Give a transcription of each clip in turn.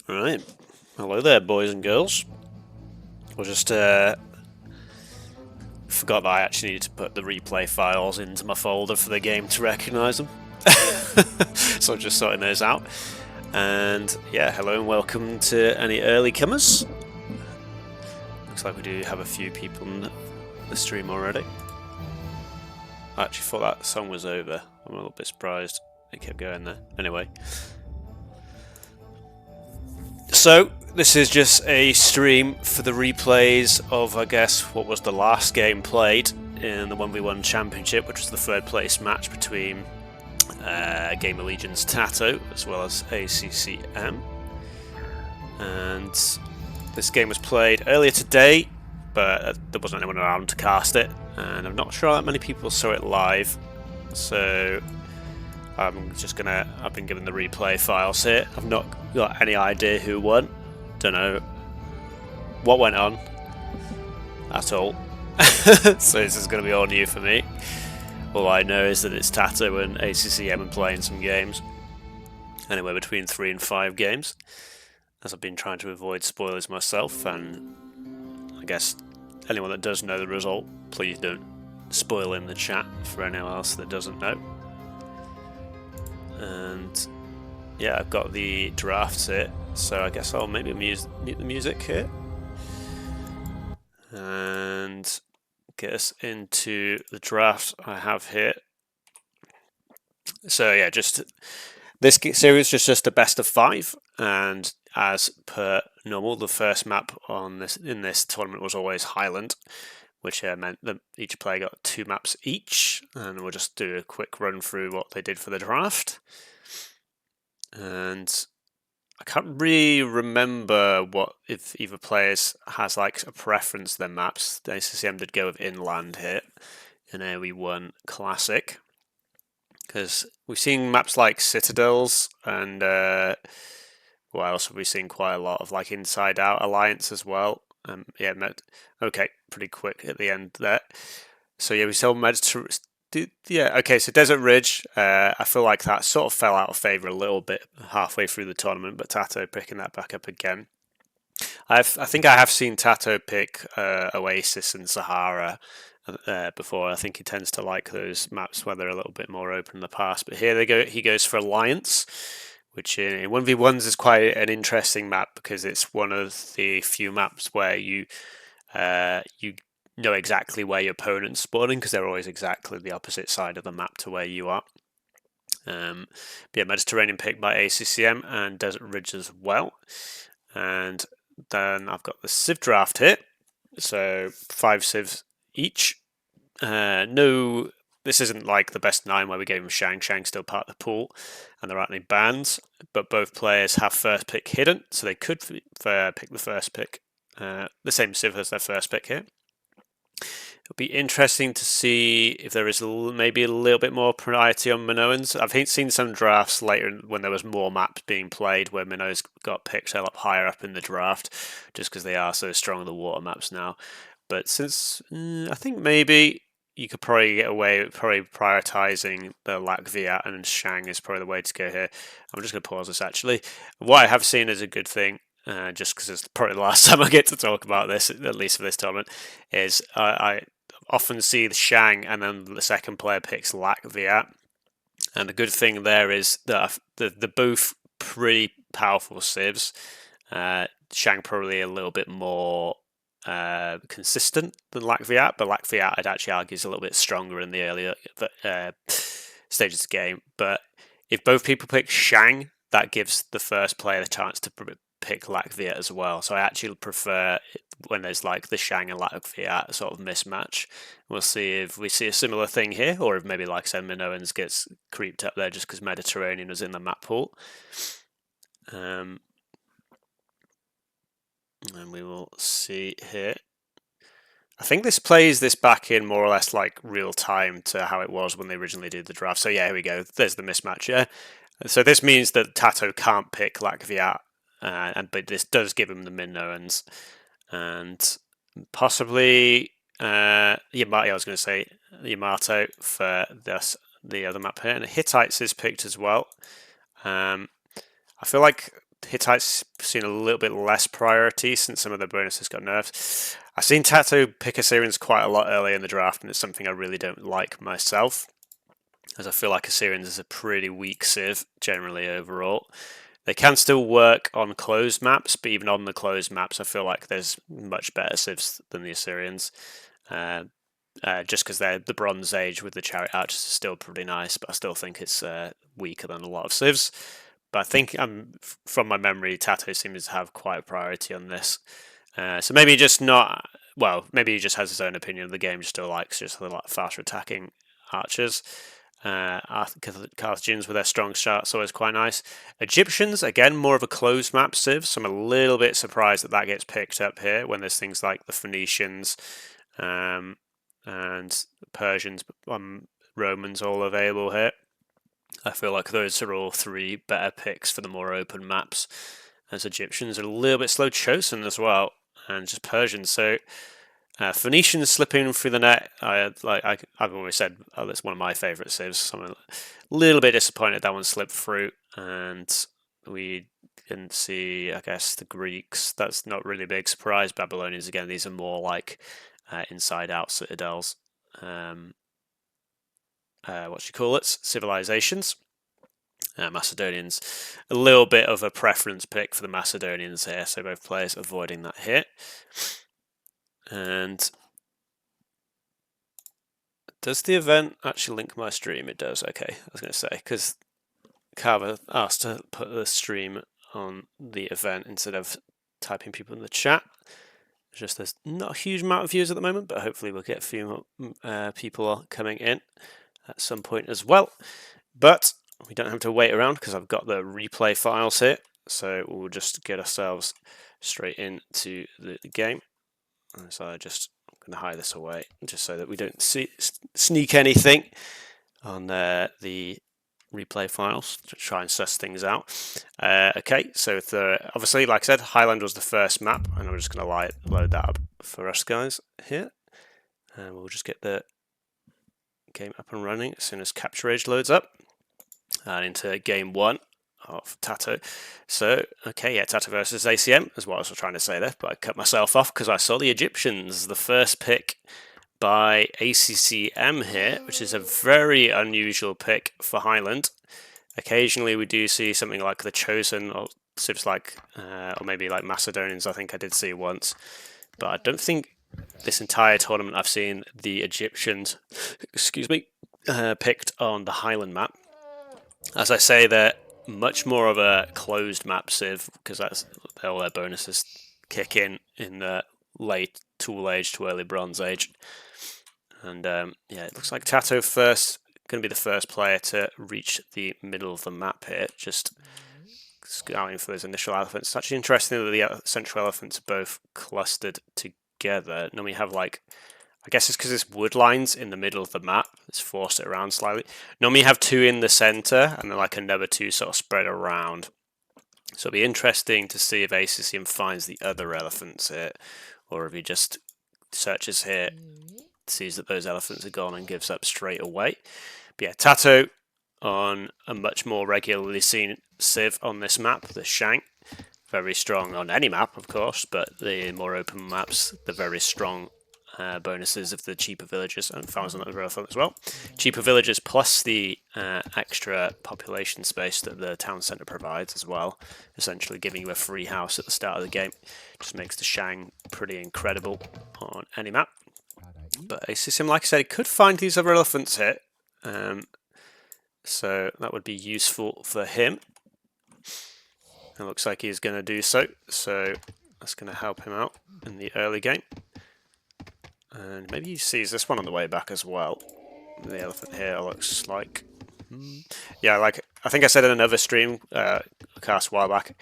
Right, hello there, boys and girls. I just forgot that I actually need to put the replay files into my folder for the game to recognise them. So I'm just sorting those out. And yeah, hello and welcome to any early comers. Looks like we do have a few people in the stream already. I actually thought that song was over. I'm a little bit surprised it kept going there. Anyway. So, this is just a stream for the replays of, I guess, what was the last game played in the 1v1 Championship, which was the third place match between Game of Legion's TaToH as well as ACCM. And this game was played earlier today, but there wasn't anyone around to cast it, and I'm not sure that many people saw it live, so I've been given the replay files here. I've not got any idea who won. Don't know what went on at all. So this is going to be all new for me. All I know is that it's TaToH and ACCM and playing some games. Anywhere between 3 and 5 games. As I've been trying to avoid spoilers myself, and I guess anyone that does know the result, please don't spoil in the chat for anyone else that doesn't know. And yeah, I've got the drafts here, so I guess I'll maybe mute the music here and get us into the draft I have here. So yeah, just this series is just a best of 5, and as per normal, the first map on in this tournament was always Highland, which meant that each player got 2 maps each, and we'll just do a quick run through what they did for the draft. And I can't really remember if either players has like a preference to their maps. The ACCM did go with Inland here in AOE1 Classic, because we've seen maps like Citadels, and what else have we seen? Quite a lot of like Inside Out Alliance as well. Yeah, okay, pretty quick at the end there. So yeah, we saw okay, so Desert Ridge, I feel like that sort of fell out of favour a little bit halfway through the tournament, but TaToH picking that back up again. I think I have seen TaToH pick Oasis and Sahara before. I think he tends to like those maps where they're a little bit more open in the past. But here he goes for Alliance, which in 1v1s is quite an interesting map because it's one of the few maps where you know exactly where your opponent's spawning, because they're always exactly the opposite side of the map to where you are. But yeah, Mediterranean picked by ACCM and Desert Ridge as well. And then I've got the Civ draft here, so 5 Civs each. No, this isn't like the best 9 where we gave him Shang. Shang's still part of the pool, and there aren't any bans, but both players have first pick hidden, so they could pick the first pick. The same Civ as their first pick here. It'll be interesting to see if there is maybe a little bit more priority on Minoans. I've seen some drafts later when there was more maps being played where Minoans got picked up higher up in the draft, just because they are so strong in the water maps now. But since I think maybe you could probably get away with prioritizing the Latvia, and Shang is probably the way to go here. I'm just going to pause this actually. What I have seen is a good thing, just because it's probably the last time I get to talk about this, at least for this tournament, is I often see the Shang and then the second player picks Latvia. And the good thing there is that they're both pretty powerful civs. Shang probably a little bit more consistent than Latvia, but Latvia I'd actually argue is a little bit stronger in the earlier stages of the game. But if both people pick Shang, that gives the first player the chance to pick Latvia as well. So I actually prefer when there's like the Shang and Latvia sort of mismatch. We'll see if we see a similar thing here, or if maybe, like I said, Minoans gets creeped up there just because Mediterranean was in the map pool. And we will see here. I think this plays this back in more or less like real time to how it was when they originally did the draft. So yeah, here we go. There's the mismatch. Yeah. So this means that TaToH can't pick Latvia, but this does give him the Minoans, and possibly Yamato. I was going to say Yamato for the other map here, and Hittites is picked as well. I feel like Hittite's seen a little bit less priority since some of the bonuses got nerfed. I've seen TaToH pick Assyrians quite a lot earlier in the draft, and it's something I really don't like myself, as I feel like Assyrians is a pretty weak civ generally overall. They can still work on closed maps, but even on the closed maps, I feel like there's much better civs than the Assyrians. Just because they're the Bronze Age with the Chariot Archers is still pretty nice, but I still think it's weaker than a lot of civs. But I think from my memory, TaToH seems to have quite a priority on this. So maybe just not. Well, maybe he just has his own opinion of the game. Just still likes just the faster attacking archers. Carthaginians with their strong start's always quite nice. Egyptians, again, more of a closed map civ, so I'm a little bit surprised that that gets picked up here when there's things like the Phoenicians and Persians, Romans all available here. I feel like those are all three better picks for the more open maps, as Egyptians are a little bit slow chosen as well, and just Persians. So Phoenicians slipping through the net, I've always said, that's one of my favourite civs. So I'm a little bit disappointed that one slipped through, and we didn't see, I guess, the Greeks. That's not really a big surprise. Babylonians, again, these are more like inside-out citadels. Civilizations. Macedonians, a little bit of a preference pick for the Macedonians here, so both players avoiding that here. And does the event actually link my stream? It does. Okay, I was going to say, because Carver asked to put the stream on the event instead of typing people in the chat. Just there's not a huge amount of views at the moment, but hopefully we'll get a few more people coming in at some point as well. But we don't have to wait around because I've got the replay files here, so we'll just get ourselves straight into the game. So I'm going to hide this away just so that we don't sneak anything on the replay files to try and suss things out. Okay, so obviously, like I said, Highland was the first map, and I'm just going to load that up for us guys here, and we'll just get the game up and running as soon as Capture Age loads up, and into game one of TaToH. So, okay, yeah, TaToH versus ACM is what I was trying to say there, but I cut myself off because I saw the Egyptians, the first pick by ACCM here, which is a very unusual pick for Highland. Occasionally we do see something like the Chosen, or civs like, or maybe like Macedonians, I think I did see once, but I don't think this entire tournament I've seen the Egyptians, picked on the Highland map. As I say, they're much more of a closed map civ, because that's all their bonuses kick in the late Tool Age to early Bronze Age. And yeah, it looks like TaToH first, going to be the first player to reach the middle of the map here, just scouting for those initial elephants. It's actually interesting that the central elephants are both clustered together. Normally have like, I guess it's because it's wood lines in the middle of the map. Let's force it around slightly. Normally you have two in the center and then like another two sort of spread around. So it'll be interesting to see if ACCM finds the other elephants here, or if he just searches here, sees that those elephants are gone and gives up straight away. But yeah, TaToH on a much more regularly seen civ on this map, the Shank. Very strong on any map, of course, but the more open maps, the very strong bonuses of the cheaper villages, and found on that as well. Cheaper villages plus the extra population space that the town centre provides as well, essentially giving you a free house at the start of the game. Just makes the Shang pretty incredible on any map. But ACCM, like I said, it could find these other elephants here, so that would be useful for him. It looks like he's going to do so, so that's going to help him out in the early game. And maybe he sees this one on the way back as well. The elephant here looks like... Yeah, like I think I said in another stream, cast a while back,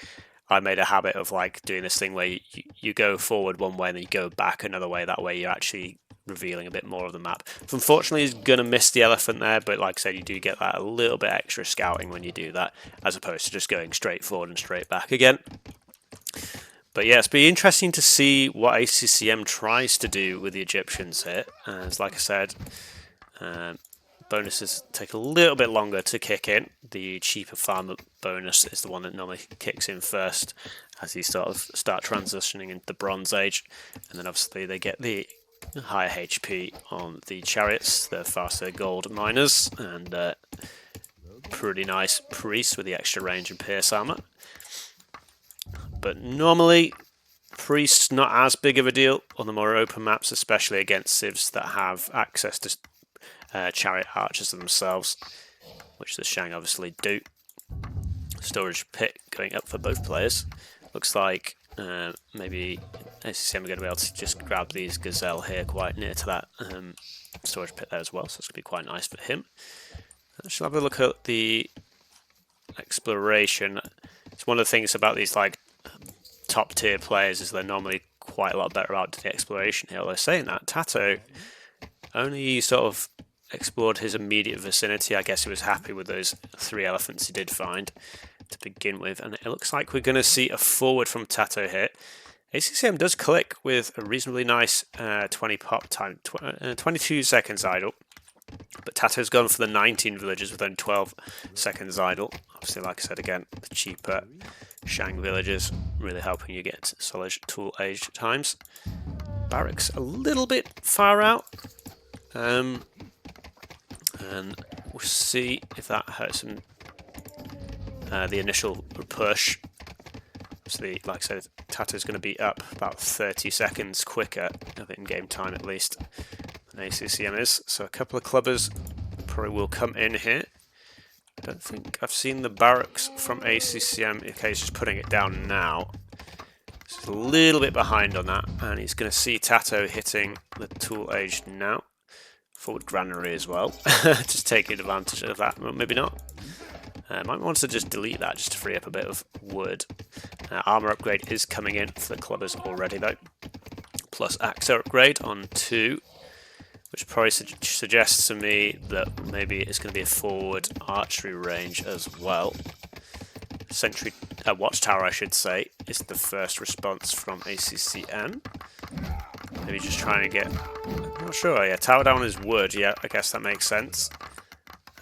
I made a habit of like doing this thing where you go forward one way and then you go back another way. That way you're actually revealing a bit more of the map. Unfortunately, he's going to miss the elephant there, but like I said, you do get that a little bit extra scouting when you do that, as opposed to just going straight forward and straight back again. But yeah, it's been interesting to see what ACCM tries to do with the Egyptians here. As like I said, bonuses take a little bit longer to kick in. The cheaper farmer bonus is the one that normally kicks in first as you start transitioning into the Bronze Age, and then obviously they get the higher HP on the chariots, the faster gold miners, and pretty nice priests with the extra range and pierce armor. But normally, priests not as big of a deal on the more open maps, especially against civs that have access to chariot archers themselves, which the Shang obviously do. Storage pit going up for both players. Looks like maybe ACCM are going to be able to just grab these gazelle here quite near to that storage pit there as well, so it's going to be quite nice for him. Shall have a look at the exploration. It's one of the things about these like top tier players is they're normally quite a lot better out to the exploration here. Although saying that, TaToH only sort of explored his immediate vicinity. I guess he was happy with those 3 elephants he did find to begin with, and it looks like we're going to see a forward from TaToH here. ACCM does click with a reasonably nice 20 pop time, 22 seconds idle, but TaToH's gone for the 19 villages with only 12 seconds idle. Obviously, like I said again, the cheaper Shang villages really helping you get solid tool age times. Barracks a little bit far out. And we'll see if that hurts him. The initial push. Obviously, like I said, TaToH's going to be up about 30 seconds quicker of in-game time at least than ACCM is. So a couple of clubbers probably will come in here. I don't think I've seen the barracks from ACCM. Okay, he's just putting it down now. He's a little bit behind on that, and he's going to see TaToH hitting the tool age now. Forward granary as well, just taking advantage of that. Well, maybe not. Might want to just delete that just to free up a bit of wood. Armor upgrade is coming in for the clubbers already though. Plus axe upgrade on 2, which probably suggests to me that maybe it's going to be a forward archery range as well. Sentry, watchtower I should say, is the first response from ACCM. Maybe just trying to get, I'm not sure, yeah, tower down is wood, yeah, I guess that makes sense.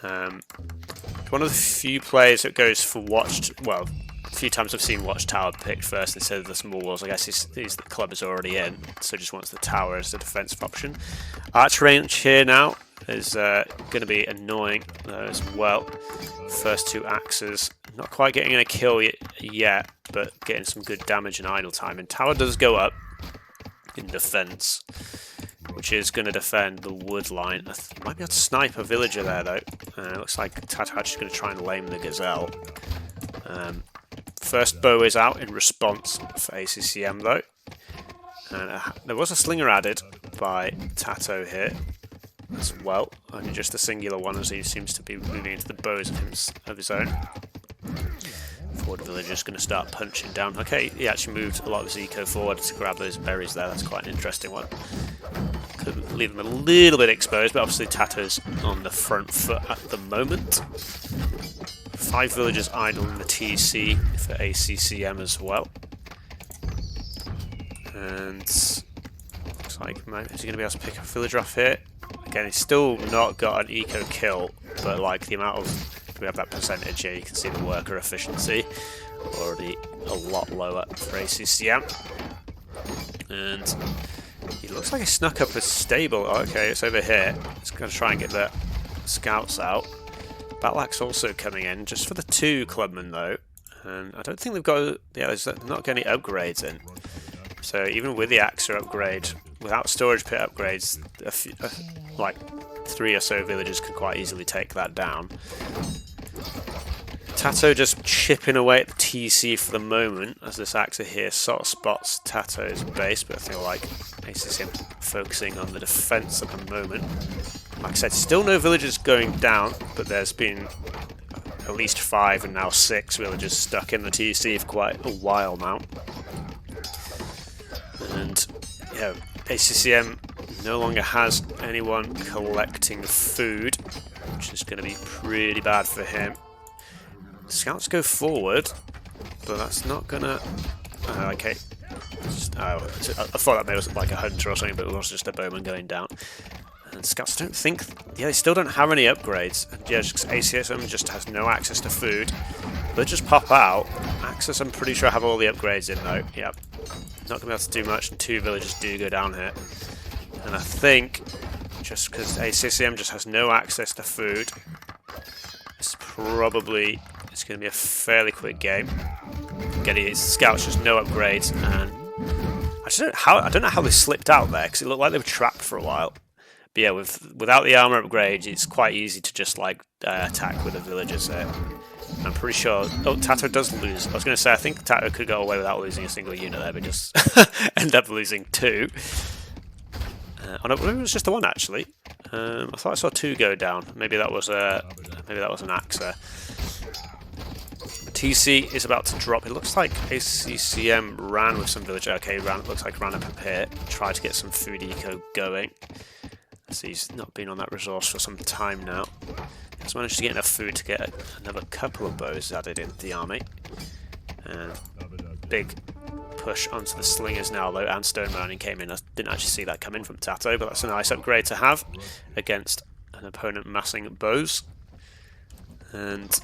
One of the few players that goes for well, a few times I've seen watchtower picked first instead of the small walls. I guess he's the club is already in, so just wants the tower as the defensive option. Arch range here now is going to be annoying as well. First 2 axes, not quite getting a kill yet, but getting some good damage and idle time. And tower does go up in defense, which is going to defend the wood line. Might be able to snipe a villager there though. Looks like TaToH is going to try and lame the gazelle. First bow is out in response for ACCM though. And there was a slinger added by TaToH here as well. Only just a singular one as he seems to be moving into the bows of his own. Forward villager's going to start punching down. Okay, he actually moved a lot of his eco forward to grab those berries there. That's quite an interesting one. Could leave them a little bit exposed, but obviously TaToH's on the front foot at the moment. 5 villagers idle in the TC for ACCM as well. And looks like is he going to be able to pick a villager off here? Again, he's still not got an eco kill, but like the amount of, we have that percentage here, you can see the worker efficiency already a lot lower for ACCM. And he looks like he snuck up a stable. Oh, okay, it's over here. It's going to try and get the scouts out. Batlak's also coming in, just for the 2 clubmen though. And I don't think they've got, yeah, there's not got any upgrades in. So even with the Axer upgrade, without storage pit upgrades, like 3 or so villagers could quite easily take that down. TaToH just chipping away at the TC for the moment, as this Axer here sort of spots TaToH's base, but I feel like ACCM focusing on the defense at the moment. Like I said, still no villagers going down, but there's been at least 5 and now 6 villagers stuck in the TC for quite a while now. And yeah, ACCM no longer has anyone collecting food, which is going to be pretty bad for him. Scouts go forward, but that's not gonna. Okay. I thought that maybe was like a hunter or something, but it was just a bowman going down. And Scouts don't think... Yeah, they still don't have any upgrades. And yeah, ACCM just has no access to food. They'll just pop out. Axis, I'm pretty sure, have all the upgrades in, though. Yep. Not going to be able to do much, and 2 villagers do go down here. And I think, just because ACCM just has no access to food, it's probably... It's going to be a fairly quick game. Getting his Scouts, just no upgrades, and... I don't know how they slipped out there, because it looked like they were trapped for a while. But yeah, without the armor upgrade, it's quite easy to just like attack with the villagers there. I'm pretty sure... Oh, TaToH does lose. I was going to say, I think TaToH could go away without losing a single unit there, but just end up losing 2. Oh no, it was just the 1 actually. I thought I saw 2 go down. Maybe that was an axe there. TC is about to drop. It looks like ACCM ran with some villager. Okay, looks like ran up here. Tried to get some food eco going. So he's not been on that resource for some time now. He's managed to get enough food to get another couple of bows added into the army. And big push onto the slingers now though, and stone mining came in. I didn't actually see that come in from TaToH, but that's a nice upgrade to have against an opponent massing bows. And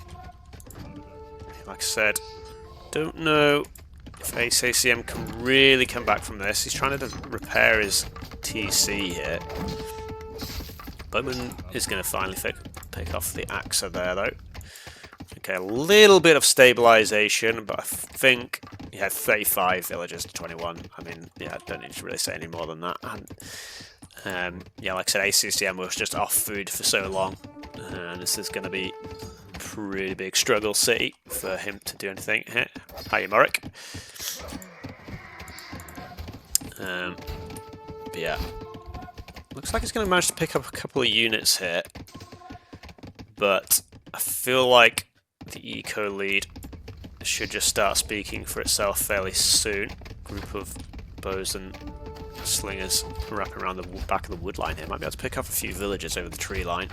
like I said, don't know if ACCM can really come back from this. He's trying to repair his TC here. Bowman is going to finally pick off the Axa there though. Okay, a little bit of stabilization, but I think he had 35 villagers to 21. I mean, yeah, I don't need to really say any more than that. And yeah, like I said, ACCM was just off food for so long, and this is going to be a pretty big struggle city for him to do anything here. Hiya, Morik. But yeah, looks like he's going to manage to pick up a couple of units here, but I feel like the eco lead should just start speaking for itself fairly soon. Group of bows and slingers wrapping around the back of the wood line here. Might be able to pick off a few villagers over the tree line.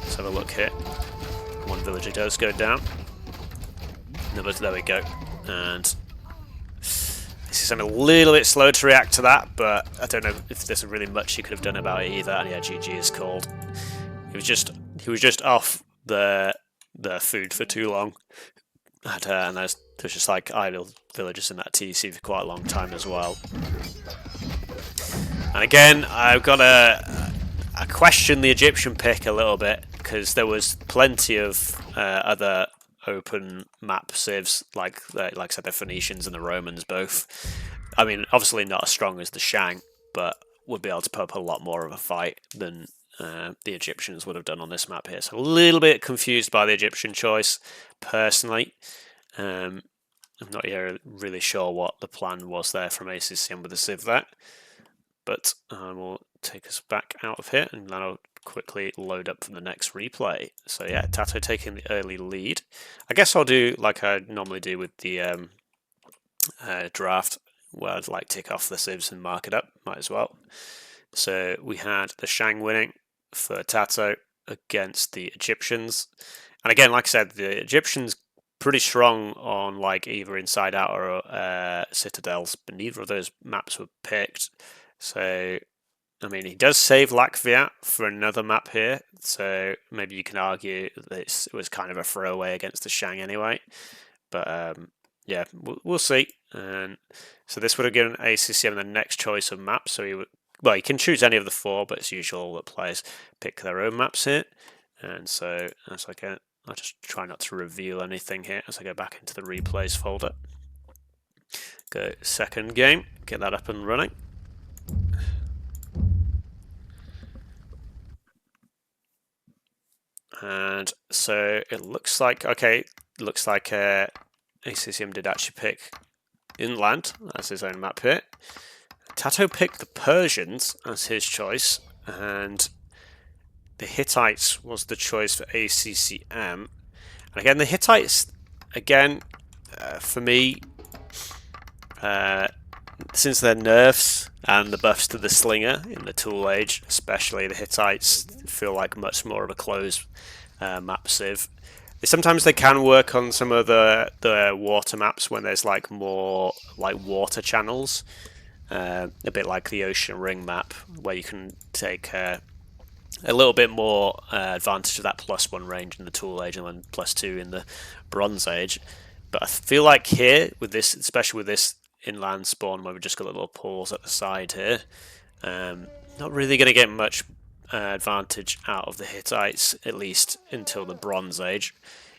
Let's have a look here. 1 villager does go down. No, but there we go. And this is a little bit slow to react to that, but I don't know if there's really much you could have done about it either. And yeah, GG is called. He was just off the food for too long, and there's just like idle villagers in that TC for quite a long time as well. And again, I've got I question the Egyptian pick a little bit, because there was plenty of other open map civs, like I said, the Phoenicians and the Romans both. I mean, obviously not as strong as the Shang, but would be able to put up a lot more of a fight than the Egyptians would have done on this map here. So a little bit confused by the Egyptian choice, personally. I'm not really sure what the plan was there from ACCM with the Civ there. But I will take us back out of here, and then I'll quickly load up for the next replay. So yeah, TaToH taking the early lead. I guess I'll do like I normally do with the draft, where I'd like tick off the civs and mark it up. Might as well. So we had the Shang winning for TaToH against the Egyptians. And again, like I said, the Egyptians pretty strong on like either Inside Out or Citadels, but neither of those maps were picked. So, I mean, he does save Latvia for another map here, so maybe you can argue that it was kind of a throwaway against the Shang anyway. But yeah, we'll see. And so this would have given ACCM the next choice of maps. So he can choose any of the 4, but it's usual that players pick their own maps here. And so as I'll just try not to reveal anything here as I go back into the replays folder. Go second game, get that up and running. And so it looks like, ACCM did actually pick Inland as his own map here. TaToH picked the Persians as his choice, and the Hittites was the choice for ACCM. And again, the Hittites, for me, since their nerfs and the buffs to the Slinger in the Tool Age, especially, the Hittites feel like much more of a closed map civ. Sometimes they can work on some of the water maps when there's like more like water channels, a bit like the Ocean Ring map, where you can take a little bit more advantage of that +1 range in the Tool Age and then +2 in the Bronze Age. But I feel like here, with this, especially with this inland spawn where we've just got a little pause at the side here, not really going to get much advantage out of the Hittites, at least until the Bronze Age.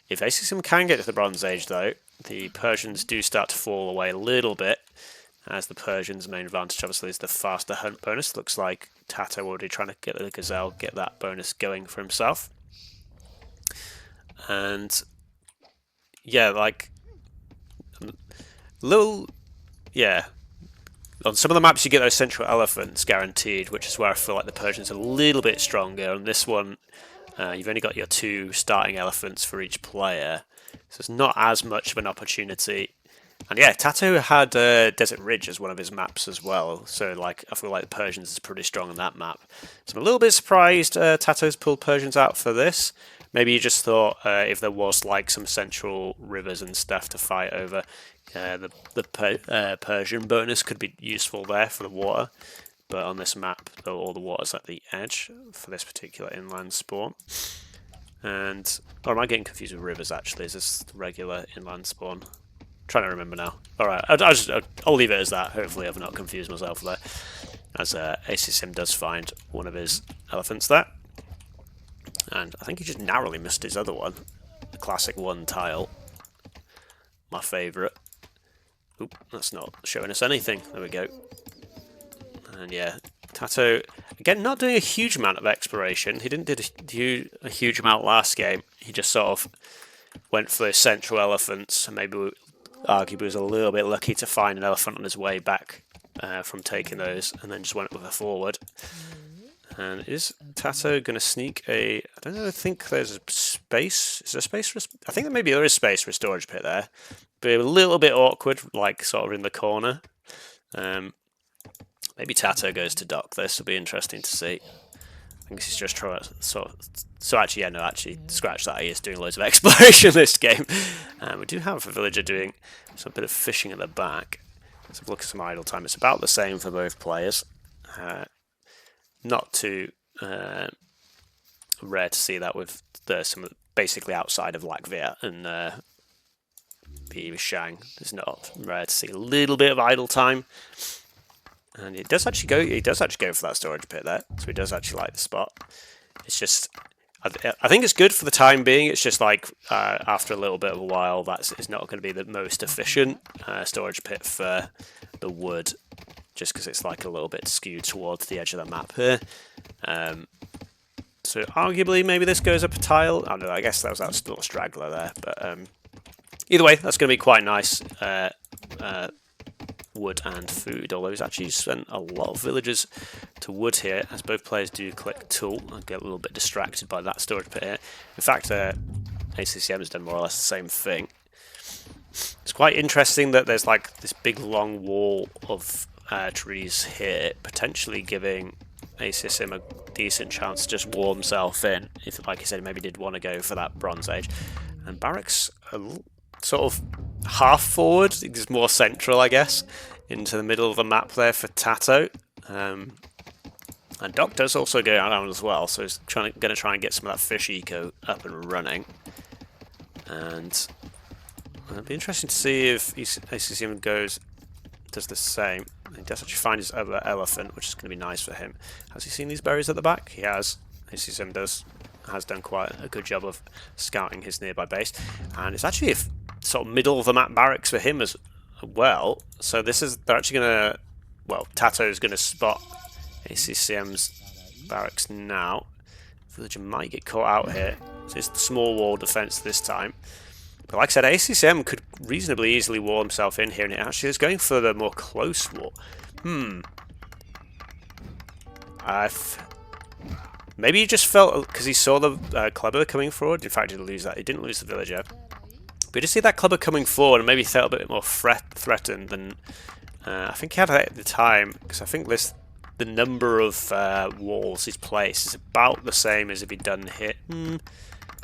If ACCM can get to the Bronze Age, though, the Persians do start to fall away a little bit, as the Persians' main advantage obviously is the faster hunt bonus. Looks like TaToH already trying to get the Gazelle, get that bonus going for himself. And yeah, like little, yeah. On some of the maps you get those central elephants guaranteed, which is where I feel like the Persians are a little bit stronger. On this one, you've only got your 2 starting elephants for each player, so it's not as much of an opportunity. And yeah, TaToH had Desert Ridge as one of his maps as well, so like I feel like the Persians is pretty strong on that map. So I'm a little bit surprised TaToH's pulled Persians out for this. Maybe you just thought if there was like some central rivers and stuff to fight over, the Persian bonus could be useful there for the water. But on this map, all the water's at the edge for this particular inland spawn. And, or am I getting confused with rivers actually? Is this the regular inland spawn? I'm trying to remember now. Alright, I'll leave it as that. Hopefully I've not confused myself there. As ACCM does find one of his elephants there. And I think he just narrowly missed his other one. The classic 1 tile. My favourite. Oop, that's not showing us anything. There we go. And yeah, TaToH, again, not doing a huge amount of exploration. He didn't do a huge amount last game. He just sort of went for those central elephants, and maybe arguably was a little bit lucky to find an elephant on his way back from taking those, and then just went with a forward. And is TaToH going to sneak a... I don't know, I think there's a space. Is there space for... I think maybe there is space for a storage pit there. But a little bit awkward, like sort of in the corner. Maybe TaToH goes to dock this. It'll be interesting to see. I think he's just trying to sort of... So actually, yeah, no, actually, scratch that. He is doing loads of exploration this game. We do have a villager doing some bit of fishing at the back. Let's have a look at some idle time. It's about the same for both players. Not too rare to see that with some basically outside of Latvia and Shang. It's not rare to see a little bit of idle time, and it does actually go. He does actually go for that storage pit there, so he does actually like the spot. It's just, I think it's good for the time being. It's just like after a little bit of a while, it's not going to be the most efficient storage pit for the wood. Just because it's like a little bit skewed towards the edge of the map here. So arguably maybe this goes up a tile. I don't know, I guess that was that little straggler there. But either way, that's going to be quite nice wood and food. Although he's actually spent a lot of villagers to wood here, as both players do click tool and get a little bit distracted by that storage pit here. In fact, ACCM has done more or less the same thing. It's quite interesting that there's like this big long wall of trees here, potentially giving ACCM a decent chance to just wall himself in, if, like I said, maybe did want to go for that Bronze Age. And barracks are sort of half forward, just more central, I guess, into the middle of the map there for TaToH. And Doctor's also going around as well, so he's going to try and get some of that fish eco up and running. And it'll be interesting to see if ACCM does the same. He does actually find his other elephant, which is going to be nice for him. Has he seen these berries at the back? He has. ACCM has done quite a good job of scouting his nearby base, and it's actually a sort of middle of the map barracks for him as well. So they're actually going to, well, TaToH is going to spot ACCM's barracks now. Villager might get caught out here. So it's the small wall defense this time. But like I said, ACCM could reasonably easily wall himself in here, and it actually is going for the more close wall. Maybe he just felt, because he saw the clubber coming forward. In fact, he didn't lose that. He didn't lose the villager. But he just see that clubber coming forward and maybe felt a bit more threatened than I think he had at the time, because I think the number of walls he's placed is about the same as if he'd done hit.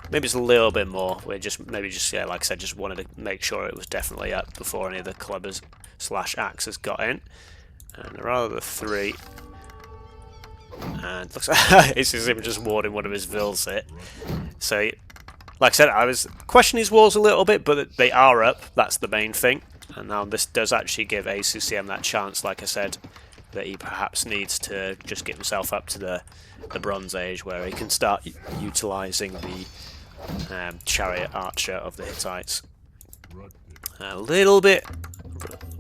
Maybe it's a little bit more. Maybe just yeah, like I said, just wanted to make sure it was definitely up before any of the clubbers / axes got in. And there are the 3. And looks like it's him just warding one of his vills hit. So, like I said, I was questioning his walls a little bit, but they are up. That's the main thing. And now this does actually give ACCM that chance, like I said, that he perhaps needs to just get himself up to the Bronze Age, where he can start utilising the Chariot Archer of the Hittites. A little bit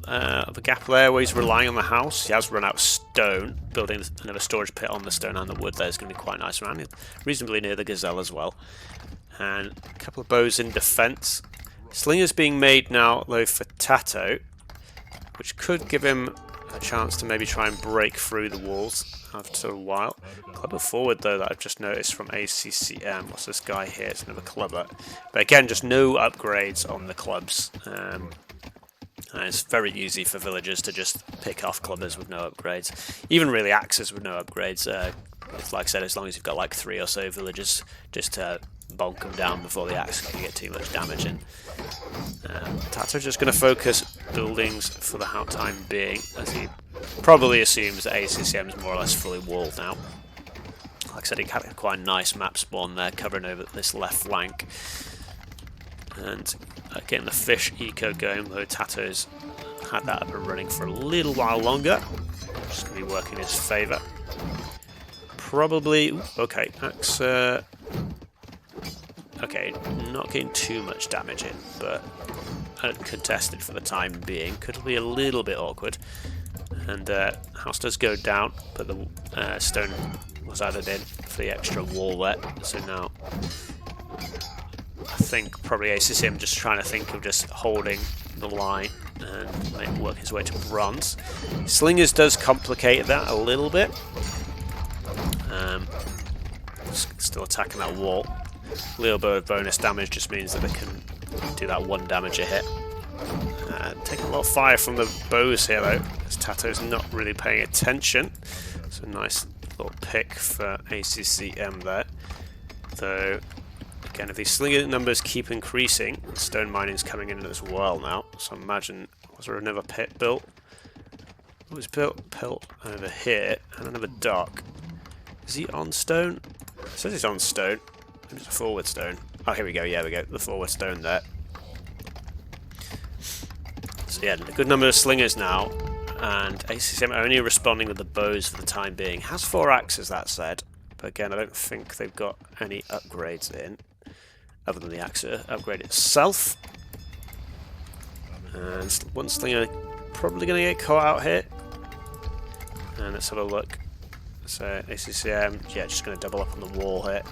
of a gap there where he's relying on the house. He has run out of stone. Building another storage pit on the stone and the wood there is going to be quite nice around. Reasonably near the Gazelle as well. And a couple of bows in defence. Slingers being made now though for TaToH, which could give him a chance to maybe try and break through the walls after a while. Clubber forward though that I've just noticed from ACCM. What's this guy here? It's another clubber. But again, just no upgrades on the clubs. And it's very easy for villagers to just pick off clubbers with no upgrades. Even really axes with no upgrades. It's like I said, as long as you've got like 3 or so villagers, just to bonk them down before the axe can get too much damage in. TaToH's just going to focus buildings for the time being, as he probably assumes that ACCM is more or less fully walled now. Like I said, he had quite a nice map spawn there, covering over this left flank. And getting the fish eco going, though TaToH's had that up and running for a little while longer. Just going to be working in his favour. Probably... okay, axe... okay, not getting too much damage in, but uncontested for the time being. Could be a little bit awkward. And house does go down, but the stone was added in for the extra wall there. So now I think probably ACCM just trying to think of just holding the line and maybe work his way to bronze. Slingers does complicate that a little bit. Still attacking that wall. A little bit of bonus damage just means that they can do that 1 damage a hit. Taking a lot of fire from the bows here though, as TaToH's not really paying attention. So nice little pick for ACCM there. Though, again, if these slinger numbers keep increasing, stone mining's coming in as well now. So imagine, was there another pit built? It was built over here, and another dock. Is he on stone? It says he's on stone. Maybe it's a forward stone. Oh, here we go, yeah, we go. The forward stone there. So yeah, a good number of slingers now, and ACCM only responding with the bows for the time being. Has 4 axes, that said, but again, I don't think they've got any upgrades in, other than the axe upgrade itself. And 1 slinger probably going to get caught out here. And let's have a look. So ACCM, yeah, just going to double up on the wall here.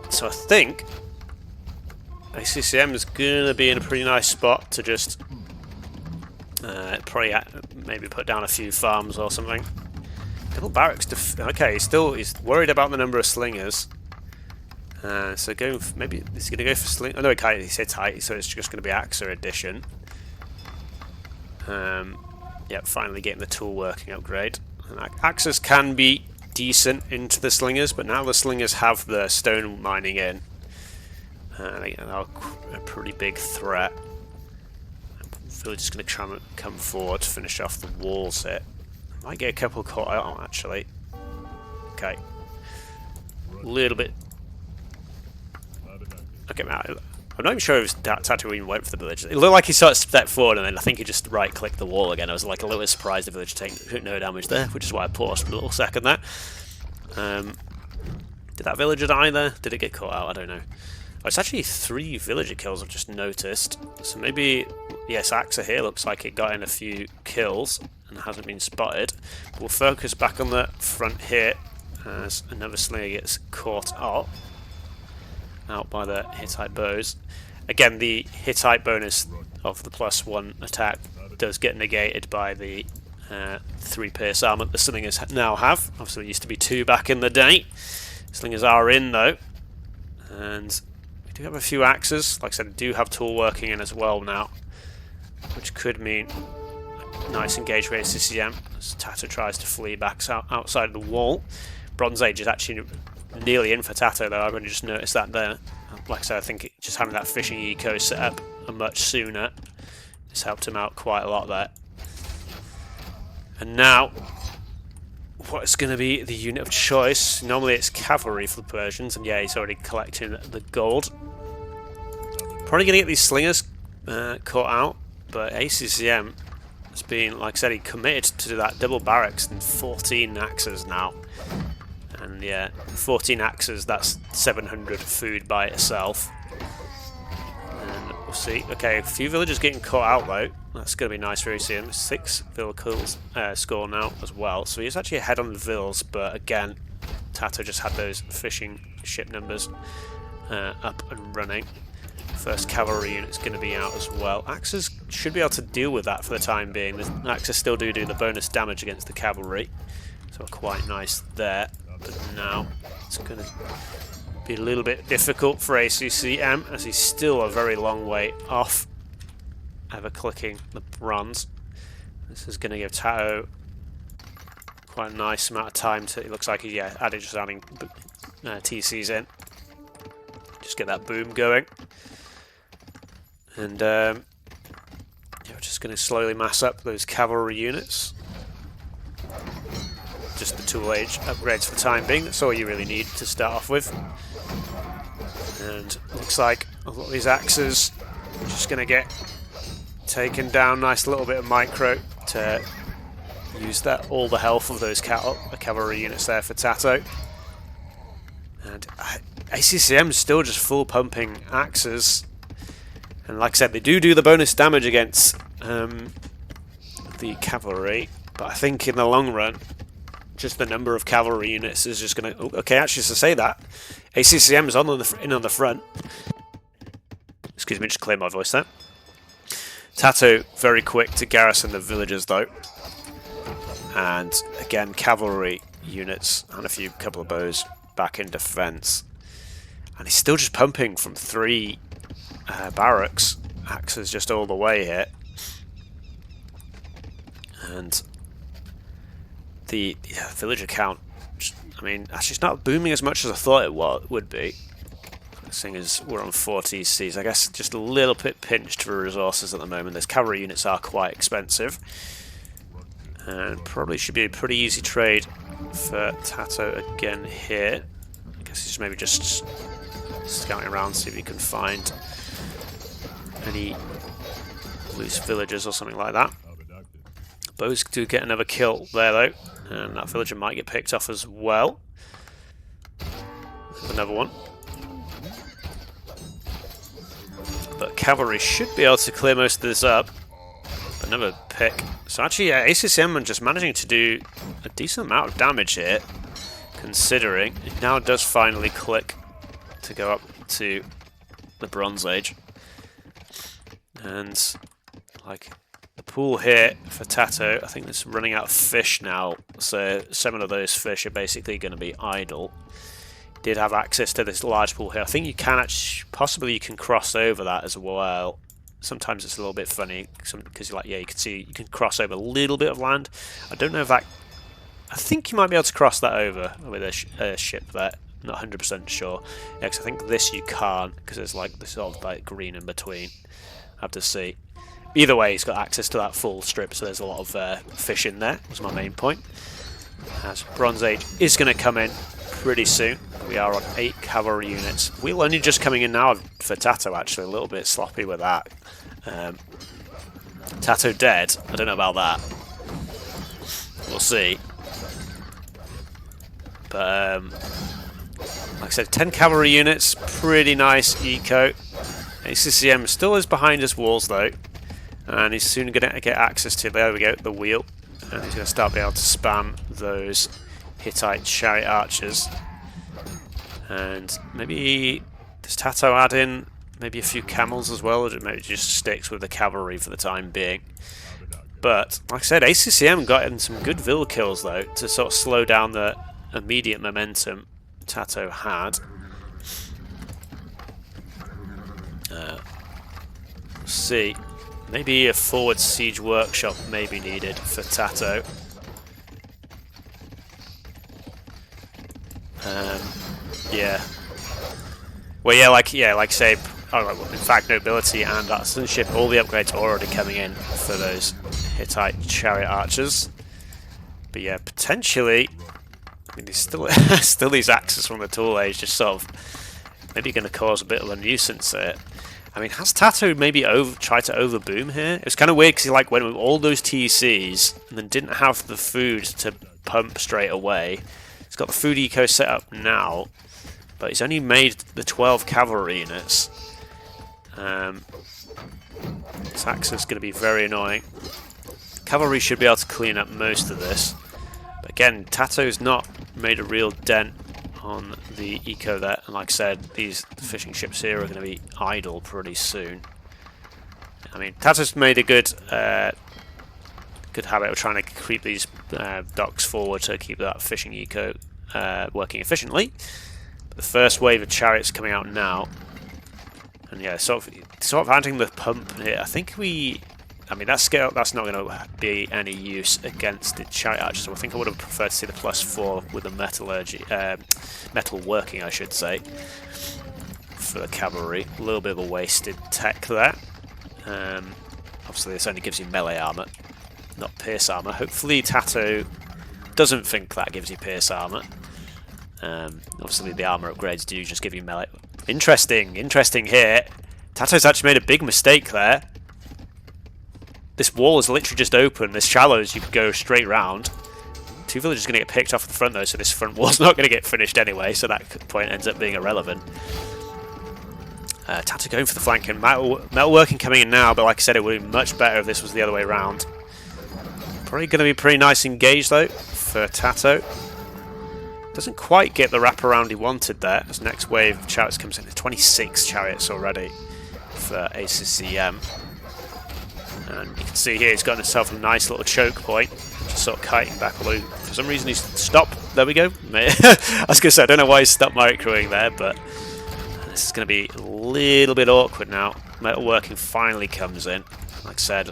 So I think ACCM is going to be in a pretty nice spot to just probably maybe put down a few farms or something. Double barracks. Okay, he's worried about the number of slingers. So maybe he's going to go for sling. Oh no, he's hit tight, so it's just going to be Axa addition. Yeah, finally getting the tool working upgrade. And Axes can be decent into the slingers, but now the slingers have the stone mining in. They're a pretty big threat. We're just going to try and come forward to finish off the walls here. Might get a couple caught out actually. Okay. A little bit. Okay, now I'm not even sure if TaToH even went for the village. It looked like he sort of stepped forward and then I think he just right-clicked the wall again. I was like a little bit surprised the village took no damage there, which is why I paused for a little second there. Did that villager die there? Did it get caught out? I don't know. Oh, it's actually 3 villager kills I've just noticed. So maybe, yes, Axa here looks like it got in a few kills and hasn't been spotted. But we'll focus back on the front here as another slinger gets caught up. Out by the Hittite bows. Again, the Hittite bonus of the +1 attack does get negated by the 3 pierce armor the slingers now have. Obviously, there used to be 2 back in the day. Slingers are in though, and we do have a few axes. Like I said, I do have tool working in as well now, which could mean a nice engage with ACCM as TaToH tries to flee back outside of the wall. Bronze Age is actually nearly in for TaToH though. I've only just noticed that there. Like I said, I think just having that fishing eco set up much sooner has helped him out quite a lot there. And now, what's going to be the unit of choice? Normally it's cavalry for the Persians, and yeah, he's already collecting the gold. Probably going to get these slingers caught out, but ACCM has been, like I said, he committed to that double barracks and 14 axes now. And yeah, 14 axes, that's 700 food by itself. And we'll see. Okay, a few villagers getting caught out though. That's going to be nice for ACCM. 6 vill kills score now as well. So he's actually ahead on the vills, but again, TaToH just had those fishing ship numbers up and running. First cavalry unit's going to be out as well. Axes should be able to deal with that for the time being. The axes still do the bonus damage against the cavalry, so quite nice there. But now it's going to be a little bit difficult for ACCM, as he's still a very long way off ever clicking the bronze. This is going to give TaToH quite a nice amount of time to. It looks like he's just adding TCs in, just get that boom going. And we're just going to slowly mass up those cavalry units. Just the tool age upgrades for the time being. That's all you really need to start off with. And looks like a lot of these axes are just going to get taken down. Nice little bit of micro to use that all the health of those cavalry units there for TaToH. And ACCM is still just full pumping axes. And like I said, they do the bonus damage against the cavalry, but I think in the long run, just the number of cavalry units is just going to... Oh, okay, actually, to say that, ACCM is in on the front. Excuse me, just clear my voice there. TaToH very quick to garrison the villages, though. And again, cavalry units and a couple of bows back in defence. And he's still just pumping from 3... barracks, axes just all the way here, and the villager count, I mean, actually it's not booming as much as I thought it would be, seeing as we're on 4 TCs. I guess just a little bit pinched for resources at the moment. Those cavalry units are quite expensive, and probably should be a pretty easy trade for TaToH again here. I guess he's maybe just scouting around, see if he can find any loose villagers or something like that. Bows do get another kill there though, and that villager might get picked off as well. Another one. But cavalry should be able to clear most of this up. Another pick. So actually, yeah, ACCM are just managing to do a decent amount of damage here, considering it now does finally click to go up to the Bronze Age. And like the pool here for TaToH, I think it's running out of fish now, so some of those fish are basically going to be idle. Did have access to this large pool here. I think you can possibly you can cross over that as well. Sometimes it's a little bit funny because you can see you can cross over a little bit of land. I don't know if that. I think you might be able to cross that over with a ship there. Not 100% sure. Yeah, because I think this you can't, because there's like this sort of like green in between. Have to see. Either way, he's got access to that full strip, so there's a lot of fish in there. Was my main point. As Bronze Age is going to come in pretty soon. We are on 8 cavalry units. We're only just coming in now for TaToH. Actually, a little bit sloppy with that. TaToH dead. I don't know about that. We'll see. But like I said, 10 cavalry units. Pretty nice eco. ACCM still is behind his walls though, and he's soon going to get access to, there we go, the wheel, and he's going to start being able to spam those Hittite chariot archers. And maybe does TaToH add in maybe a few camels as well, or maybe just sticks with the cavalry for the time being. But like I said, ACCM got in some good vill kills though to sort of slow down the immediate momentum TaToH had. See, maybe a forward siege workshop may be needed for TaToH. Yeah. Well, like say, in fact, nobility and artisanship, all the upgrades are already coming in for those Hittite chariot archers. But yeah, potentially, I mean, there's still still these axes from the tool age, just sort of maybe going to cause a bit of a nuisance here. I mean, has TaToH maybe tried to overboom here? It was kind of weird because he like went with all those TCs and then didn't have the food to pump straight away. He's got the food eco set up now, but he's only made the 12 cavalry units. This axe is going to be very annoying. Cavalry should be able to clean up most of this. But again, TaToH's not made a real dent on the eco there. And like I said, these fishing ships here are going to be idle pretty soon. I mean, TaToH's made a good habit of trying to creep these docks forward to keep that fishing eco working efficiently. But the first wave of chariots coming out now. And yeah, sort of adding the pump here. I think I mean, that's not going to be any use against the chariot archers. So I think I would have preferred to see the +4 with the metallurgy, metal working, I should say, for the cavalry. A little bit of a wasted tech there. Obviously, this only gives you melee armor, not pierce armor. Hopefully, TaToH doesn't think that gives you pierce armor. Obviously, the armor upgrades do just give you melee. Interesting here. TaToH's actually made a big mistake there. This wall is literally just open. There's shallows you could go straight round. Two villagers are going to get picked off at the front though, so this front wall's not going to get finished anyway, so that point ends up being irrelevant. TaToH going for the flank, and metalworking coming in now, but like I said, it would be much better if this was the other way around. Probably going to be pretty nice engage though for TaToH. Doesn't quite get the wraparound he wanted there, as next wave of chariots comes in. There's 26 chariots already for ACCM. And you can see here he's got himself a nice little choke point, just sort of kiting back, although for some reason he's stopped. There we go. I was going to say, I don't know why he stopped microing there, but this is going to be a little bit awkward now. Metalworking finally comes in. Like I said,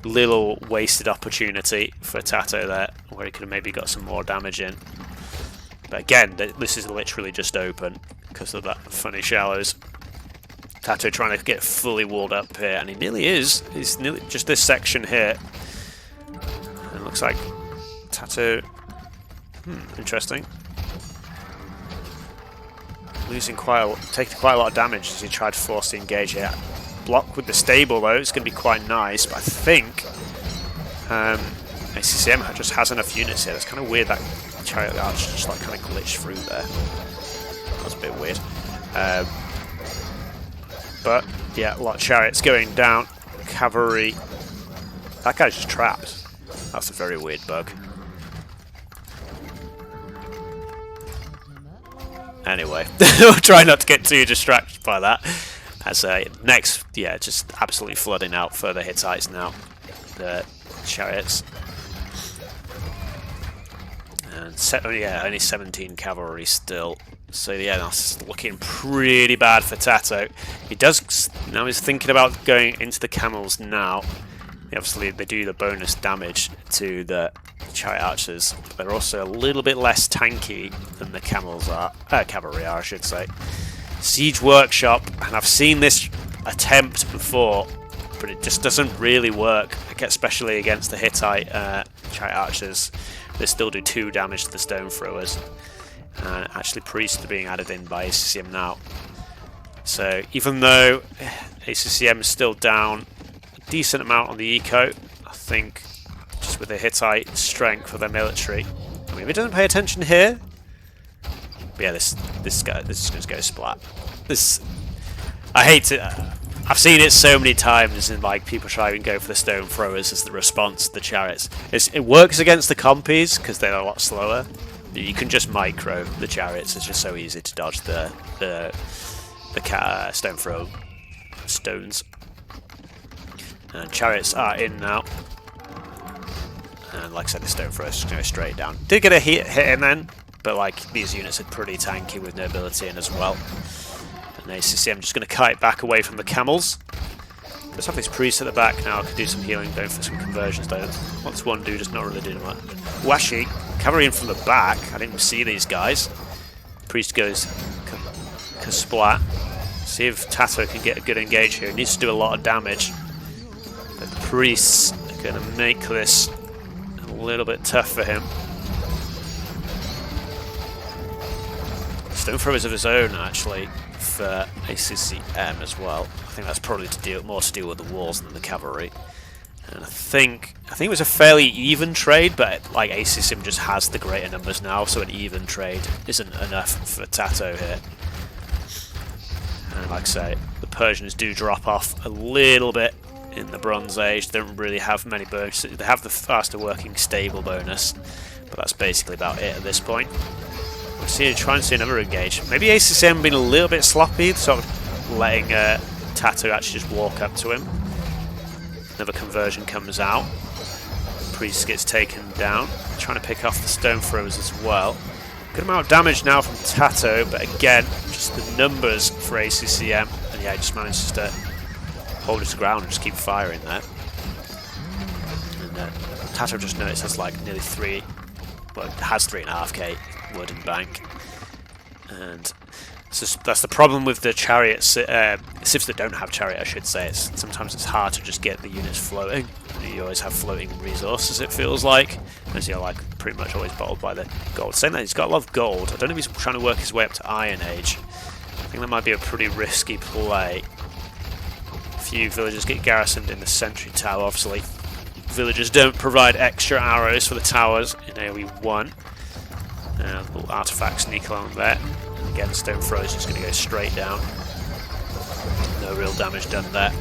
little wasted opportunity for TaToH there, where he could have maybe got some more damage in. But again, this is literally just open because of that funny shallows. TaToH trying to get fully walled up here, and he nearly is. He's nearly just this section here. And it looks like TaToH. Interesting. Taking quite a lot of damage as he tried to force the engage here. Block with the stable though, it's going to be quite nice, but I think ACCM just has enough units here. It's kind of weird that chariot arch just like kind of glitched through there. That was a bit weird. But yeah, a lot of chariots going down. Cavalry. That guy's just trapped. That's a very weird bug. Anyway, we'll try not to get too distracted by that. As next, yeah, just absolutely flooding out further Hittites now. The chariots. And yeah, only 17 cavalry still. So yeah, that's looking pretty bad for TaToH. He does now. He's thinking about going into the camels now. Obviously, they do the bonus damage to the chariot archers. But they're also a little bit less tanky than the camels are. Cavalry are, I should say. Siege Workshop, and I've seen this attempt before, but it just doesn't really work. Especially against the Hittite chariot archers. They still do 2 damage to the stone throwers. And actually priests are being added in by ACCM now. So even though ACCM is still down a decent amount on the eco, I think just with the Hittite strength of their military, I mean, if he doesn't pay attention here, but yeah, this is going to go splat. I hate it. I've seen it so many times, and like people try and go for the stone throwers as the response to the chariots. It works against the compies because they're a lot slower. You can just micro the chariots. It's just so easy to dodge the stone throw stones. And chariots are in now. And like I said, the stone throw is just going straight down. Did get a hit in then, but like these units are pretty tanky with nobility in as well. And ACCM just going to kite back away from the camels. Let's have these priests at the back now. I could do some healing, going for some conversions though. What's one dude just not really doing much. Washi, cavalry in from the back. I didn't see these guys. Priest goes splat. See if TaToH can get a good engage here. He needs to do a lot of damage. But the priests are going to make this a little bit tough for him. Stone throwers of his own, actually, for ACCM as well. I think that's probably more to deal with the walls than the cavalry. And I think it was a fairly even trade, but like ACCM just has the greater numbers now, so an even trade isn't enough for TaToH here. And like I say, the Persians do drop off a little bit in the Bronze Age. They don't really have many bonuses. They have the faster working stable bonus, but that's basically about it at this point. We're trying to see another engage. Maybe ACCM being a little bit sloppy, sort of letting TaToH actually just walk up to him. Another conversion comes out. Priest gets taken down. Trying to pick off the stone throwers as well. Good amount of damage now from TaToH, but again, just the numbers for ACCM. And yeah, he just manages to hold his ground and just keep firing there. And TaToH just noticed has like nearly it has 3.5k wood in bank. And that's the problem with the chariots, civs that don't have chariot, I should say. Sometimes it's hard to just get the units floating. You always have floating resources, it feels like, as you're like pretty much always bottled by the gold. Saying that, he's got a lot of gold. I don't know if he's trying to work his way up to Iron Age. I think that might be a pretty risky play. A few villagers get garrisoned in the sentry tower, obviously. Villagers don't provide extra arrows for the towers in AOE1. Little artifact sneak along there. Again, the stone thrower is just going to go straight down. No real damage done there.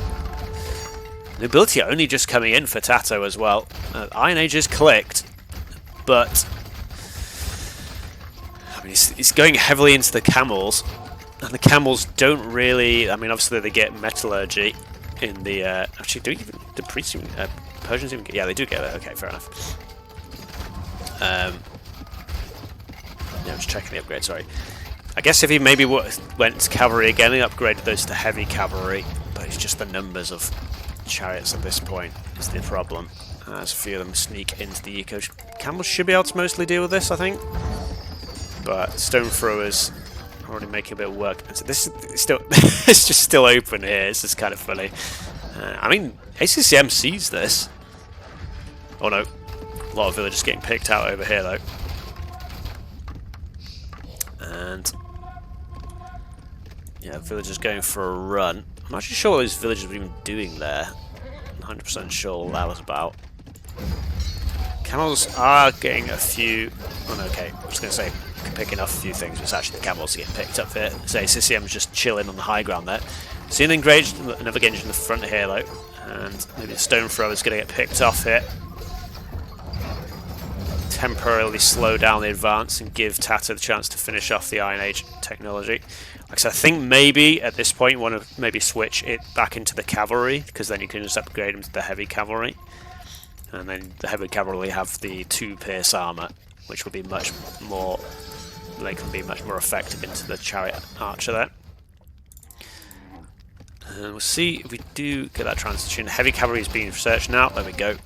Nobility only just coming in for TaToH as well. Iron Age is clicked, but I mean, he's going heavily into the camels, and the camels don't really. I mean, obviously they get metallurgy in the. Actually, do priests even, Persians even get? Yeah, they do get it. Okay, fair enough. Yeah, I'm just checking the upgrade. Sorry. I guess if he maybe went to cavalry again, he upgraded those to heavy cavalry, but it's just the numbers of chariots at this point is the problem. As a few of them sneak into the eco. Camels should be able to mostly deal with this, I think. But stone throwers are already making a bit of work. And so this is still it's just still open here. It's just kind of funny. I mean, ACCM sees this. Oh no, a lot of villagers getting picked out over here though. And yeah, villagers going for a run. I'm not actually sure what those villagers were even doing there. I'm 100% sure what that was about. Camels are getting a few. Oh no, okay. I was going to say picking off a few things, but it's actually the camels getting picked up here. So ACCM is just chilling on the high ground there. See an engaged, another engage in the front here though, and maybe the stone thrower is going to get picked off here. Temporarily slow down the advance and give TaToH the chance to finish off the Iron Age technology. Like I said, I think maybe at this point you want to maybe switch it back into the cavalry, because then you can just upgrade them to the heavy cavalry. And then the heavy cavalry have the 2 pierce armor, which will be much more. They can be much more effective into the chariot archer there. And we'll see if we do get that transition. Heavy cavalry is being researched now. There we go.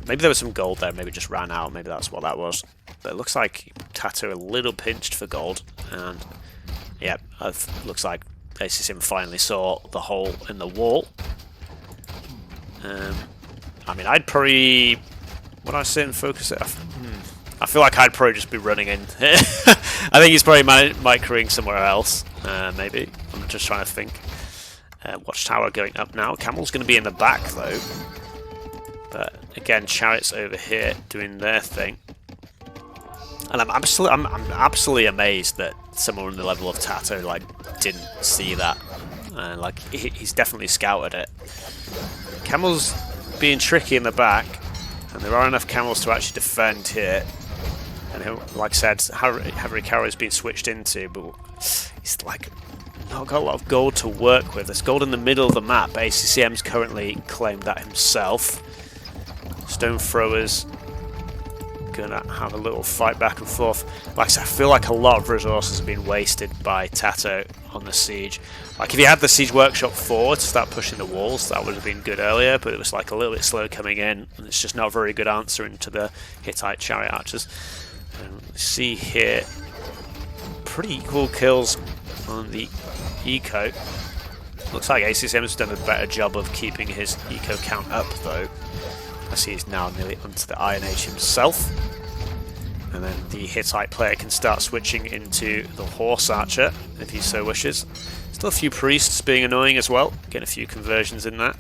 Maybe there was some gold there, maybe just ran out, maybe that's what that was. But it looks like TaToH a little pinched for gold, and yeah, looks like ACCM finally saw the hole in the wall. I mean, I'd probably... Would I sit and focus it? I feel like I'd probably just be running in. I think he's probably microing somewhere else, maybe. I'm just trying to think. Watchtower going up now. Camel's going to be in the back, though. But again, chariots over here doing their thing. And I'm absolutely amazed that someone on the level of TaToH like didn't see that. Like he's definitely scouted it. Camels being tricky in the back, and there are enough camels to actually defend here. And like I said, heavy cavalry has been switched into, but he's like not got a lot of gold to work with. There's gold in the middle of the map. ACCM's currently claimed that himself. Stone throwers gonna have a little fight back and forth. Like I said, I feel like a lot of resources have been wasted by TaToH on the siege. Like if he had the siege workshop forward to start pushing the walls, that would have been good earlier, but it was like a little bit slow coming in, and it's just not a very good answer into the Hittite chariot archers. And we see here pretty equal kills on the eco. Looks like ACCM has done a better job of keeping his eco count up though. I as he's now nearly onto the Iron Age himself. And then the Hittite player can start switching into the Horse Archer if he so wishes. Still a few priests being annoying as well, getting a few conversions in that.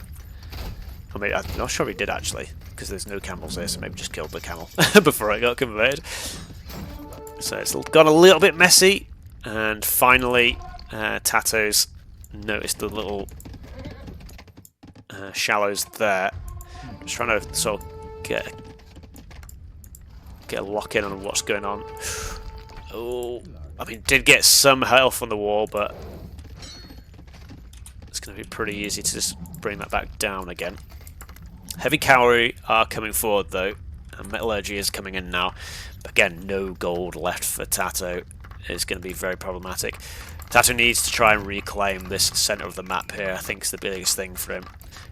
I mean, I'm not sure he did actually, because there's no camels there, so maybe just killed the camel before it got converted. So it's got a little bit messy, and finally TaToH's noticed the little shallows there. Just trying to sort of get a lock in on what's going on. Oh, I mean, did get some health on the wall, but it's going to be pretty easy to just bring that back down again. Heavy cavalry are coming forward though, and metallurgy is coming in now. But again, no gold left for TaToH. It's going to be very problematic. TaToH needs to try and reclaim this centre of the map here. I think is the biggest thing for him.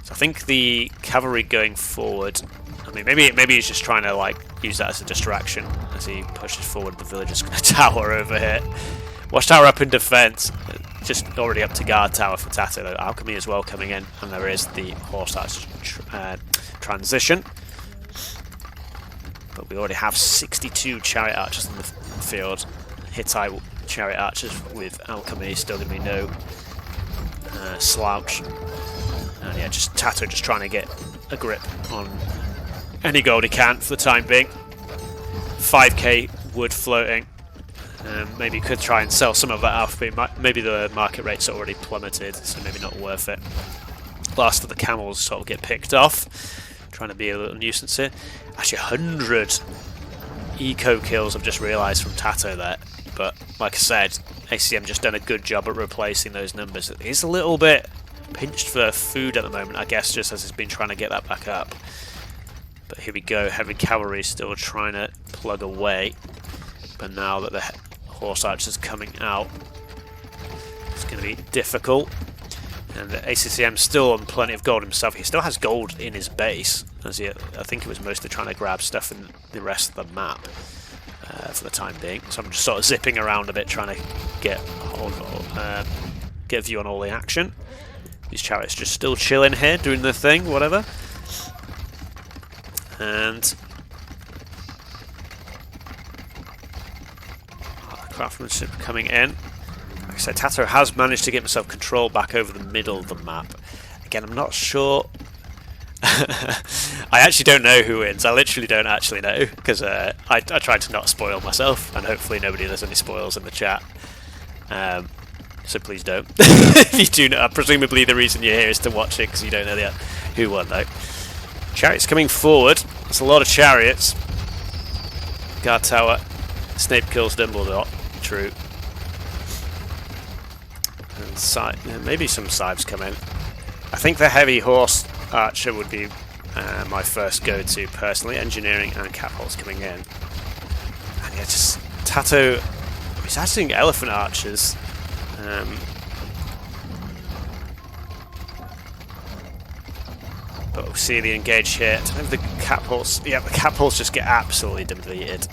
So I think the cavalry going forward. I mean, maybe he's just trying to like use that as a distraction as he pushes forward. The villager's going to tower over here. Watchtower up in defence. Just already up to guard tower for TaToH. Alchemy as well coming in, and there is the Horse Archer transition. But we already have 62 Chariot Archers in the field. Hittite Chariot Archers with Alchemy still going to be no slouch. And yeah, just TaToH just trying to get a grip on any gold he can for the time being. 5k wood floating. Maybe could try and sell some of that off, but maybe the market rate's already plummeted, so maybe not worth it. Last of the camels sort of get picked off. Trying to be a little nuisance here. Actually, 100 eco kills I've just realised from TaToH there. But like I said, ACCM just done a good job at replacing those numbers. It is a little bit pinched for food at the moment, I guess, just as it's been trying to get that back up. But here we go, heavy cavalry still trying to plug away. But now that the Horse Archer's coming out, it's going to be difficult. And the ACCM still on plenty of gold himself. He still has gold in his base, as I think he was mostly trying to grab stuff in the rest of the map for the time being. So I'm just sort of zipping around a bit, trying to get a view on all the action. These chariots just still chilling here, doing their thing, whatever. And craftsmanship coming in. Like I said, TaToH has managed to get himself control back over the middle of the map. Again, I'm not sure. I actually don't know who wins. I literally don't actually know, because I tried to not spoil myself, and hopefully nobody there's any spoils in the chat. So please don't. If you do know, presumably the reason you're here is to watch it because you don't know who won though. Chariots coming forward. That's a lot of chariots. Guard tower. Snape kills Dumbledore. True. And maybe some scythes come in. I think the heavy horse archer would be my first go-to personally. Engineering and catapults coming in. And yeah, just TaToH. He's actually elephant archers. But we'll see the engage here. I don't know if the catapults. Yeah, the catapults just get absolutely deleted.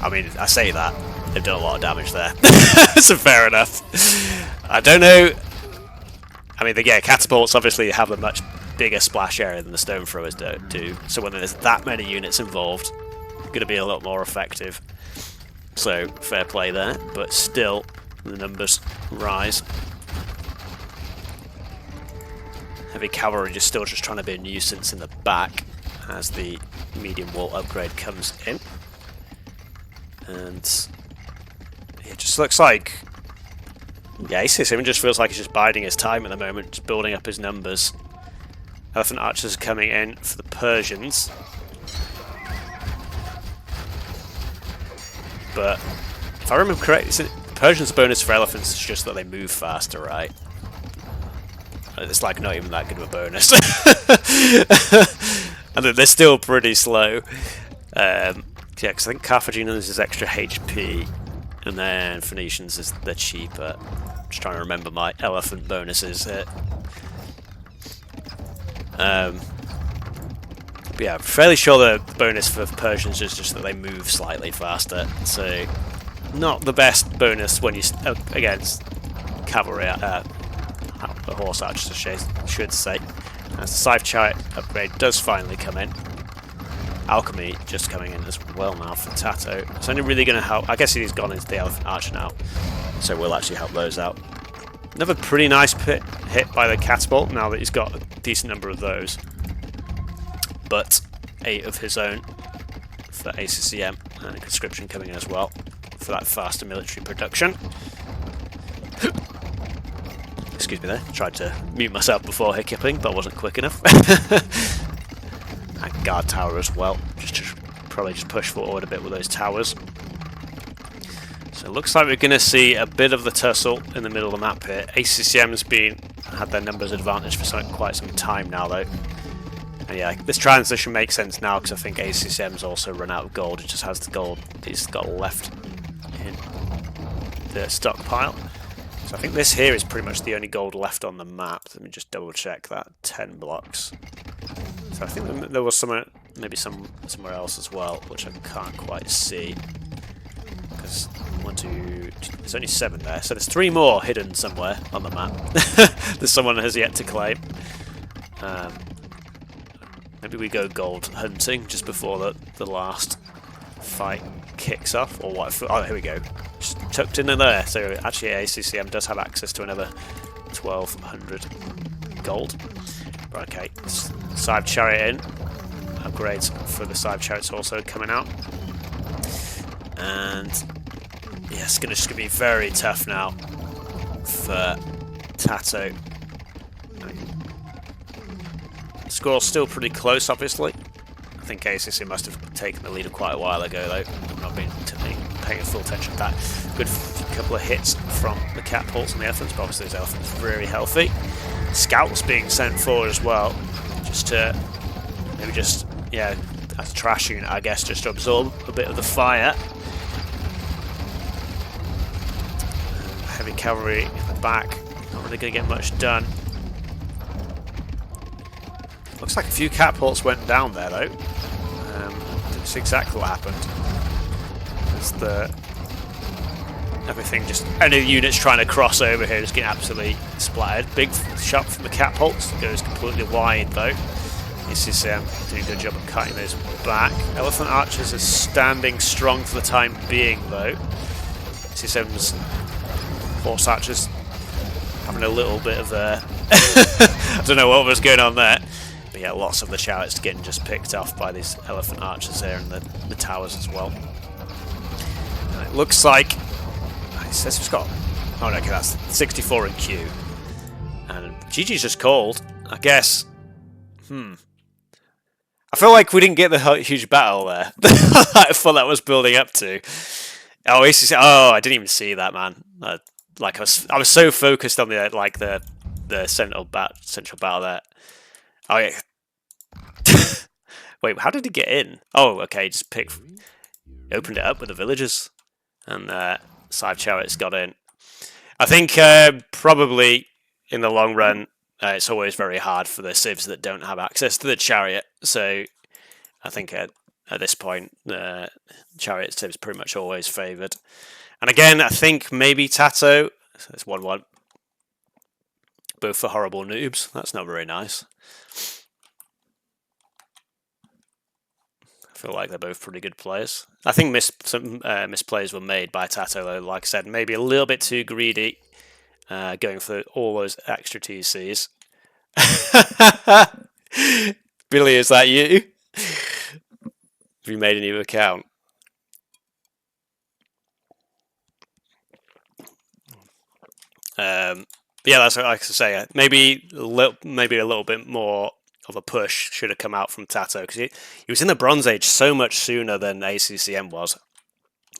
I mean, I say that. They've done a lot of damage there. So fair enough. I don't know. I mean, yeah, catapults obviously have a much bigger splash area than the stone throwers do. So when there's that many units involved, it's going to be a lot more effective. So fair play there, but still the numbers rise. Heavy cavalry just still trying to be a nuisance in the back as the medium wall upgrade comes in. And it just looks like, yeah, ACCM just feels like he's just biding his time at the moment, just building up his numbers. Elephant archers coming in for the Persians. But if I remember correctly, the Persians' bonus for elephants is just that they move faster, right? It's like not even that good of a bonus. And they're still pretty slow. Yeah, because I think Carthaginians is extra HP, and then Phoenicians they're cheaper. I'm just trying to remember my elephant bonuses here. But yeah, I'm fairly sure the bonus for Persians is just that they move slightly faster. So not the best bonus when you against cavalry. The horse archers, I should say. As the Scythe Chariot upgrade does finally come in. alchemy just coming in as well now for TaToH. It's only really going to help. I guess he's gone into the Elephant Archer now, so we'll actually help those out. Another pretty nice hit by the catapult now that he's got a decent number of those. But 8 of his own for ACCM, and conscription coming in as well for that faster military production. Excuse me there, tried to mute myself before hiccuping, but wasn't quick enough. And guard tower as well, probably just push forward a bit with those towers. So it looks like we're going to see a bit of the tussle in the middle of the map here. ACCM's had their numbers advantage for quite some time now though. And yeah, this transition makes sense now because I think ACCM's also run out of gold. It just has the gold he's got left in the stockpile. So I think this here is pretty much the only gold left on the map. Let me just double check that. 10 blocks. So I think there was maybe somewhere else as well, which I can't quite see. Because 1, 2, there's only 7 there. So there's 3 more hidden somewhere on the map that someone has yet to claim. Maybe we go gold hunting just before the last fight kicks off, or what? Oh, here we go. Just tucked in there. So actually ACCM does have access to another 1200 gold. Right, okay, Scythe Chariot in. Upgrades for the Scythe Chariots also coming out. And yeah, it's just gonna be very tough now for TaToH. The score's still pretty close, obviously. I think ACC must have taken the lead quite a while ago, though. I've not been paying full attention to that. Good couple of hits from the catapults and the elephants, but obviously those elephants are very healthy. Scouts being sent forward as well, just to maybe yeah, as a trash unit, I guess, just to absorb a bit of the fire. Heavy cavalry in the back, not really going to get much done. Looks like a few catapults went down there though. Didn't see exactly what happened. There's any units trying to cross over here just getting absolutely splattered. Big shot from the catapults, goes completely wide though. This is doing a good job of cutting those back. Elephant Archers are standing strong for the time being though. CSM's Horse Archers having a little bit of a I don't know what was going on there. But yeah, lots of the chariots getting just picked off by these Elephant Archers there and the towers as well. And it looks like it says it's got, oh no, okay, that's 64 in queue. And GG's just called, I guess. I feel like we didn't get the huge battle there. I thought that was building up to. Oh, I didn't even see that, man. Like I was so focused on the central battle there. Oh yeah. Wait, how did he get in? Oh, okay, just opened it up with the villagers, and Scythe Chariots got in. I think probably in the long run, it's always very hard for the civs that don't have access to the chariot. So I think at this point, chariot civs pretty much always favoured. And again, I think maybe TaToH. So it's 1-1. Both for horrible noobs. That's not very nice. I feel like they're both pretty good players. I think some misplays were made by TaToH, though. Like I said, maybe a little bit too greedy, going for all those extra TCs. Billy, is that you? Have you made a new account? Yeah, that's what I like to say. Maybe a little bit more of a push should have come out from TaToH, because he was in the Bronze Age so much sooner than ACCM was.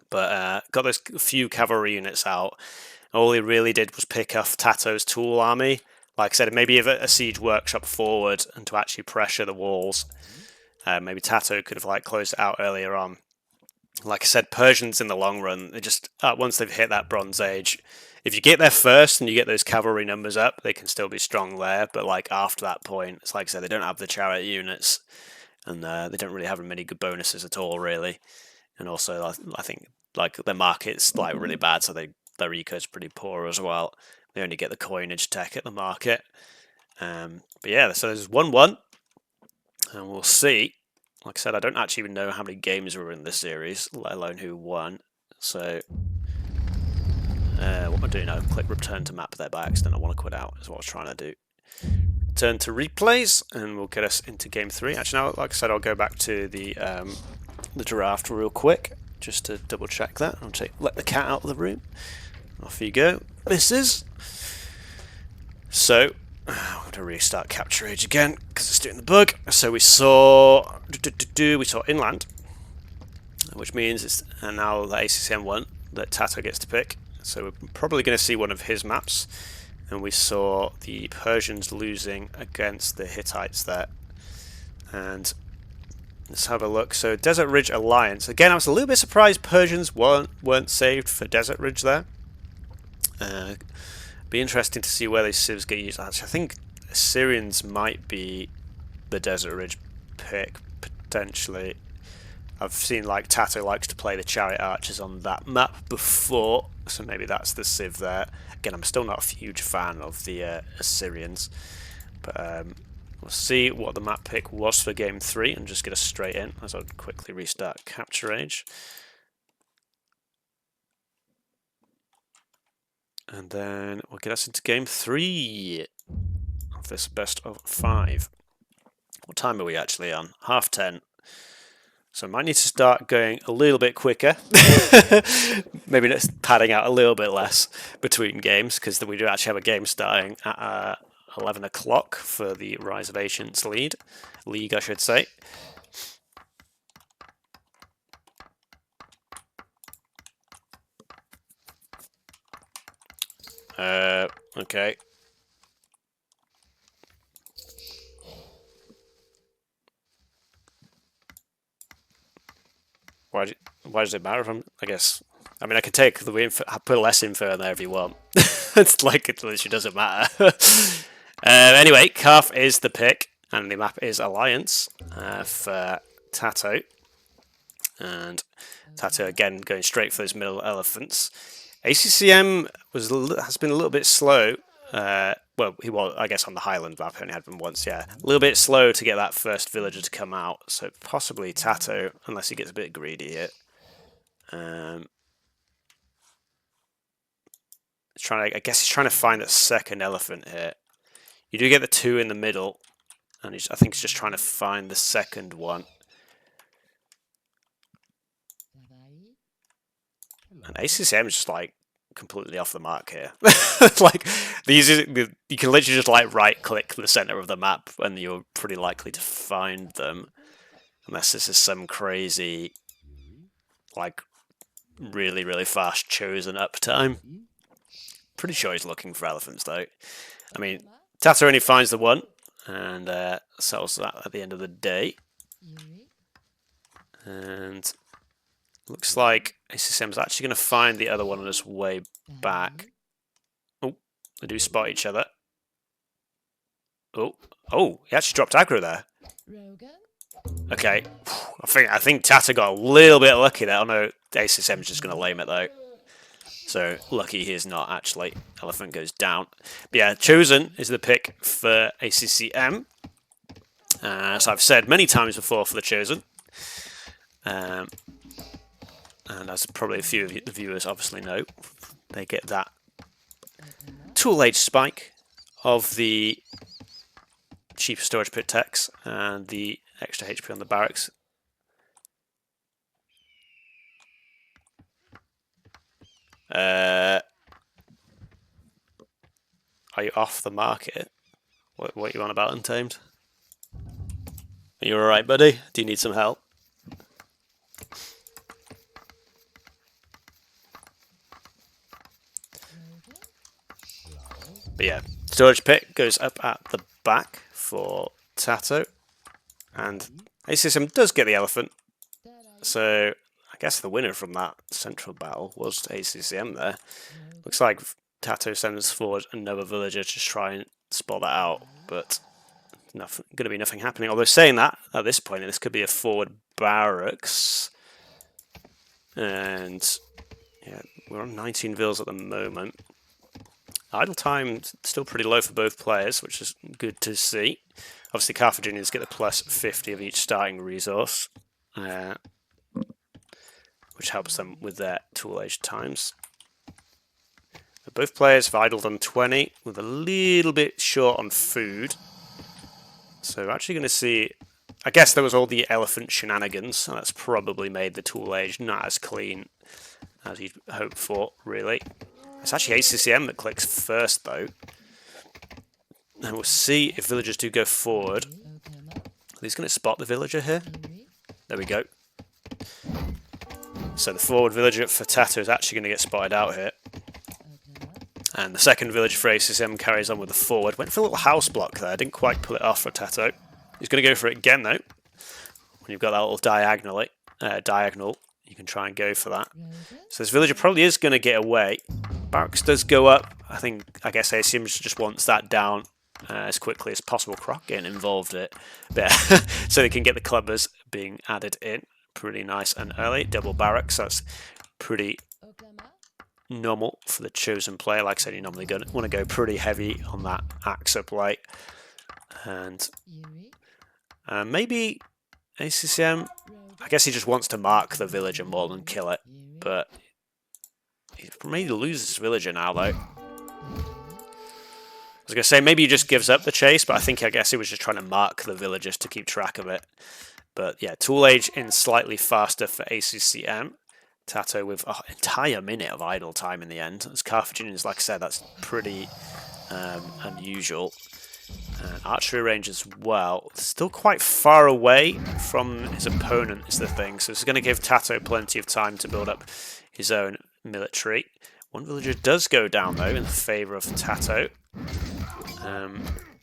But got those few cavalry units out. All he really did was pick off TaToH's tool army. Like I said, maybe a siege workshop forward and to actually pressure the walls. Maybe TaToH could have closed it out earlier on. Like I said, Persians in the long run, they just once they've hit that Bronze Age, if you get there first and you get those cavalry numbers up, they can still be strong there. But after that point, it's like I said, they don't have the chariot units, and they don't really have many good bonuses at all, really. And also, I think their market's really bad, so their eco's pretty poor as well. They only get the coinage tech at the market. But yeah, so there's 1-1, and we'll see Like I said, I don't actually even know how many games were in this series, let alone who won. So, what I'm doing now, click return to map there by accident. I want to quit out, is what I was trying to do. Turn to replays, and we'll get us into game 3. Actually, now, like I said, I'll go back to the draft real quick, just to double check that. I'll let the cat out of the room. Off you go. This is. So, I'm going to restart Capture Age again, because it's doing the bug. So we saw inland, which means it's, and now the ACCM one that TaToH gets to pick. So we're probably going to see one of his maps. And we saw the Persians losing against the Hittites there. And let's have a look. So Desert Ridge Alliance. Again, I was a little bit surprised Persians weren't saved for Desert Ridge there. Be interesting to see where these civs get used. Actually, I think Assyrians might be the Desert Ridge pick, potentially. I've seen like TaToH likes to play the Chariot Archers on that map before, so maybe that's the civ there. Again, I'm still not a huge fan of the Assyrians, but we'll see what the map pick was for game 3 and just get us straight in as I'll quickly restart Capture Age. And then we'll get us into game 3 of this best of 5. What time are we actually on? 10:30. So I might need to start going a little bit quicker. Maybe just padding out a little bit less between games, because we do actually have a game starting at 11 o'clock for the Rise of Ancients league, I should say. Okay. Why does it matter if I'm, I guess, I mean, I could take the info, put less info in there if you want. It's like it literally doesn't matter. Anyway, Calf is the pick, and the map is Alliance for TaToH. And TaToH again going straight for those middle elephants. ACCM has been a little bit slow. Well, he was, I guess, on the Highland map. Only had them once, yeah. A little bit slow to get that first villager to come out. So possibly TaToH, unless he gets a bit greedy here. I guess he's trying to find that second elephant here. You do get the 2 in the middle, and I think he's just trying to find the second one. And ACCM is just like completely off the mark here. Like you can literally just like right click the center of the map, and you're pretty likely to find them, unless this is some crazy, like really fast chosen up time. Pretty sure he's looking for elephants though. I mean, TaToH only finds the one and sells that at the end of the day. And looks like ACCM's actually going to find the other one on his way back. Oh, they do spot each other. Oh, he actually dropped aggro there. Okay, I think TaToH got a little bit lucky there. Oh no, ACCM's just going to lame it though. So lucky he is not actually. Elephant goes down. But yeah, Chosen is the pick for ACCM. So I've said many times before for the Chosen. And as probably a few of the viewers obviously know, they get that tool age spike of the cheap storage pit techs and the extra HP on the barracks. Are you off the market? What are you on about, Untamed? Are you alright, buddy? Do you need some help? But yeah, storage pit goes up at the back for TaToH, and ACCM does get the elephant. So I guess the winner from that central battle was ACCM there. Looks like TaToH sends forward another villager to try and spot that out, but going to be nothing happening. Although saying that, at this point, this could be a forward barracks. And yeah, we're on 19 vills at the moment. Idle time still pretty low for both players, which is good to see. Obviously, Carthaginians get the plus 50 of each starting resource, which helps them with their tool age times. But both players have idled on 20, with a little bit short on food. So we're actually going to see... I guess there was all the elephant shenanigans, and that's probably made the tool age not as clean as you'd hope for, really. It's actually ACCM that clicks first, though. And we'll see if villagers do go forward. He's going to spot the villager here. There we go. So the forward villager for TaToH is actually going to get spotted out here. And the second villager for ACCM carries on with the forward. Went for a little house block there. Didn't quite pull it off for TaToH. He's going to go for it again, though. When you've got that little diagonal, you can try and go for that. So this villager probably is going to get away. Barracks does go up. I guess ACCM just wants that down as quickly as possible. Croc getting involved it there. So they can get the clubbers being added in. Pretty nice and early. Double barracks. That's pretty normal for the chosen player. Like I said, you normally want to go pretty heavy on that AXA play. And maybe ACCM, I guess he just wants to mark the villager more than kill it, but he may lose this villager now, though. I was going to say, maybe he just gives up the chase, but I guess he was just trying to mark the villagers to keep track of it. But yeah, tool age in slightly faster for ACCM. TaToH with an entire minute of idle time in the end. As Carthaginians, like I said, that's pretty unusual. Archery range as well. Still quite far away from his opponent is the thing. So it's going to give TaToH plenty of time to build up his own military. One villager does go down, though, in favour of TaToH.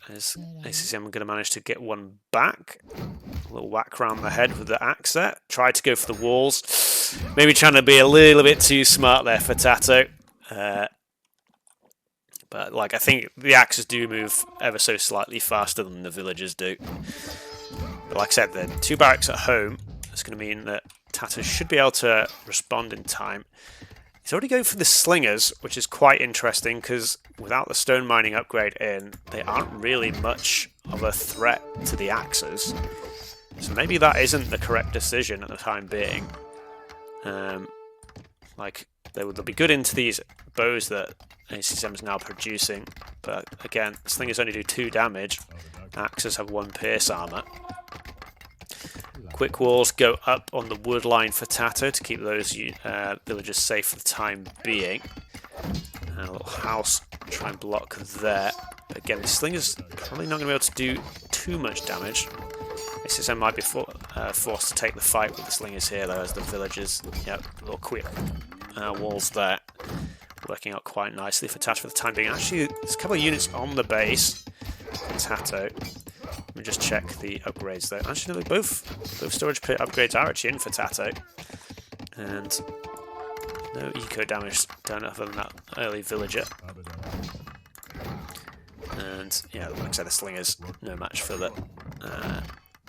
As ACCM are going to manage to get one back. A little whack round the head with the axe there. Tried to go for the walls. Maybe trying to be a little bit too smart there for TaToH. But like I think the axes do move ever so slightly faster than the villagers do. But like I said, the two barracks at home, that's going to mean that TaToH should be able to respond in time. He's already going for the slingers, which is quite interesting because without the stone mining upgrade in, they aren't really much of a threat to the axes. So maybe that isn't the correct decision at the time being. Like they'll be good into these bows that ACCM is now producing, but again, slingers only do 2 damage. Axes have 1 pierce armor. Quick walls go up on the wood line for TaToH to keep those villagers safe for the time being. And a little house try and block there. But again, the slingers probably not going to be able to do too much damage. ACCM might be forced to take the fight with the slingers here, though, as the villagers, little quick walls there. Working out quite nicely for TaToH for the time being. Actually, there's a couple of units on the base for TaToH. Let me just check the upgrades though. Actually, no, both storage pit upgrades are actually in for TaToH. And no eco damage done other than that early villager. And yeah, like I said, the slingers no match for the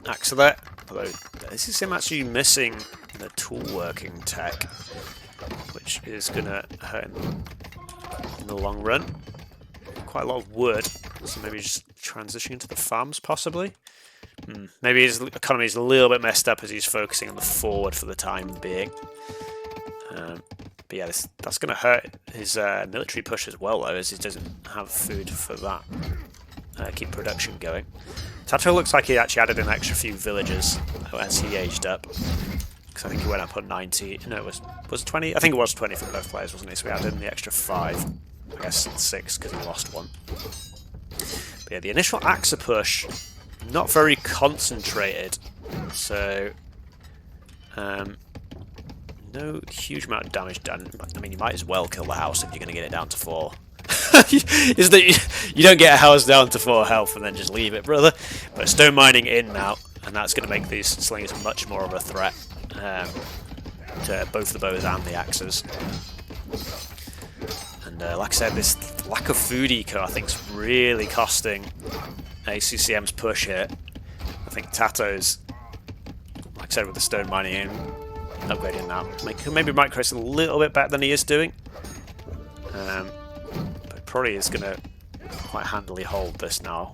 axe there. Although this is him actually missing the tool working tech, which is going to hurt him in the long run. Quite a lot of wood, so maybe just transition into the farms possibly. Maybe his economy is a little bit messed up as he's focusing on the forward for the time being. But yeah, that's going to hurt his military push as well, though, as he doesn't have food for that. Keep production going. TaToH looks like he actually added an extra few villagers as he aged up. Because I think he went up on 90. No, it was 20. I think it was 20 for both players, wasn't it? So we added in the extra 5. I guess 6 because he lost 1. But yeah, the initial AXA push, not very concentrated. So, no huge amount of damage done. I mean, you might as well kill the house if you're going to get it down to 4. Is that you don't get a house down to 4 health and then just leave it, brother. But stone mining in now, and that's going to make these slingers much more of a threat to both the bows and the axes. And like I said, this lack of food eco I think is really costing ACCM's push here. I think TaToH's, like I said, with the stone mining in, upgrading now, maybe Micro's a little bit better than he is doing. But probably is going to quite handily hold this now.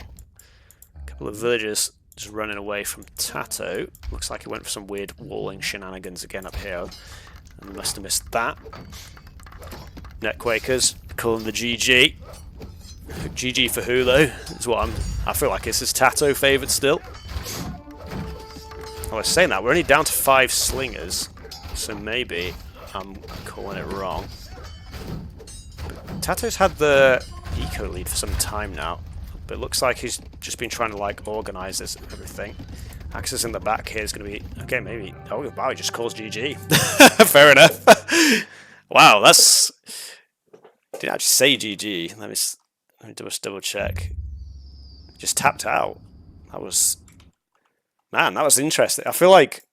A couple of villagers just running away from TaToH. Looks like he went for some weird walling shenanigans again up here. And must have missed that. Netquakers calling the GG. GG for who though? Is what I feel like this is TaToH favoured still. I was saying that, we're only down to 5 slingers, so maybe I'm calling it wrong. But TaToH's had the eco lead for some time now, but it looks like he's just been trying to like organise this everything. Axis in the back here is going to be okay. Maybe wow, he just calls GG. Fair enough. Wow, that's didn't actually say GG. Let me just double check. Just tapped out. That was interesting. I feel like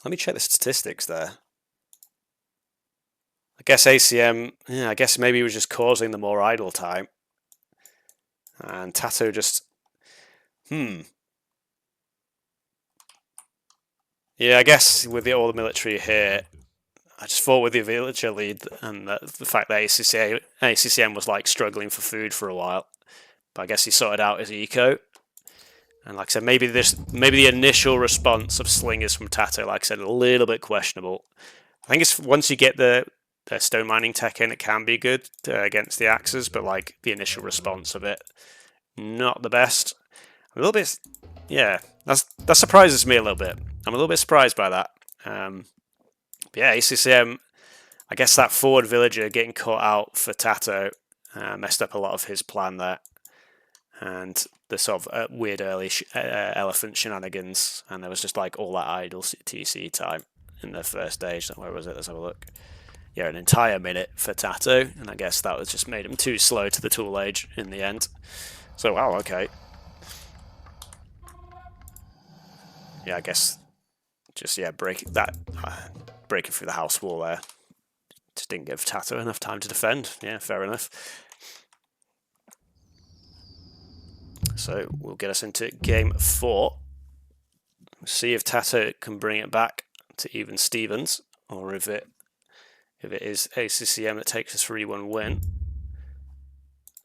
let me check the statistics there. I guess ACM, yeah, I guess maybe he was just causing the more idle time. And TaToH just Yeah, I guess with all the military here, I just thought with the villager lead and the fact that ACCM was like struggling for food for a while, but I guess he sorted out his eco. And like I said, maybe the initial response of slingers from TaToH, like I said, a little bit questionable. I think it's once you get the stone mining tech in, it can be good against the axes, but like the initial response of it, not the best. I'm a little bit, yeah, that surprises me a little bit. I'm a little bit surprised by that. But yeah, ACCM, I guess that forward villager getting caught out for TaToH messed up a lot of his plan there. And the sort of weird early elephant shenanigans, and there was just like all that idle TC time in the first stage. Where was it? Let's have a look. Yeah, an entire minute for TaToH, and I guess that was just made him too slow to the tool age in the end. So wow, okay. Yeah, I guess just breaking through the house wall there. Just didn't give TaToH enough time to defend. Yeah, fair enough. So we'll get us into game 4. See if TaToH can bring it back to even Stevens, or if it is ACCM that takes a 3-1 win.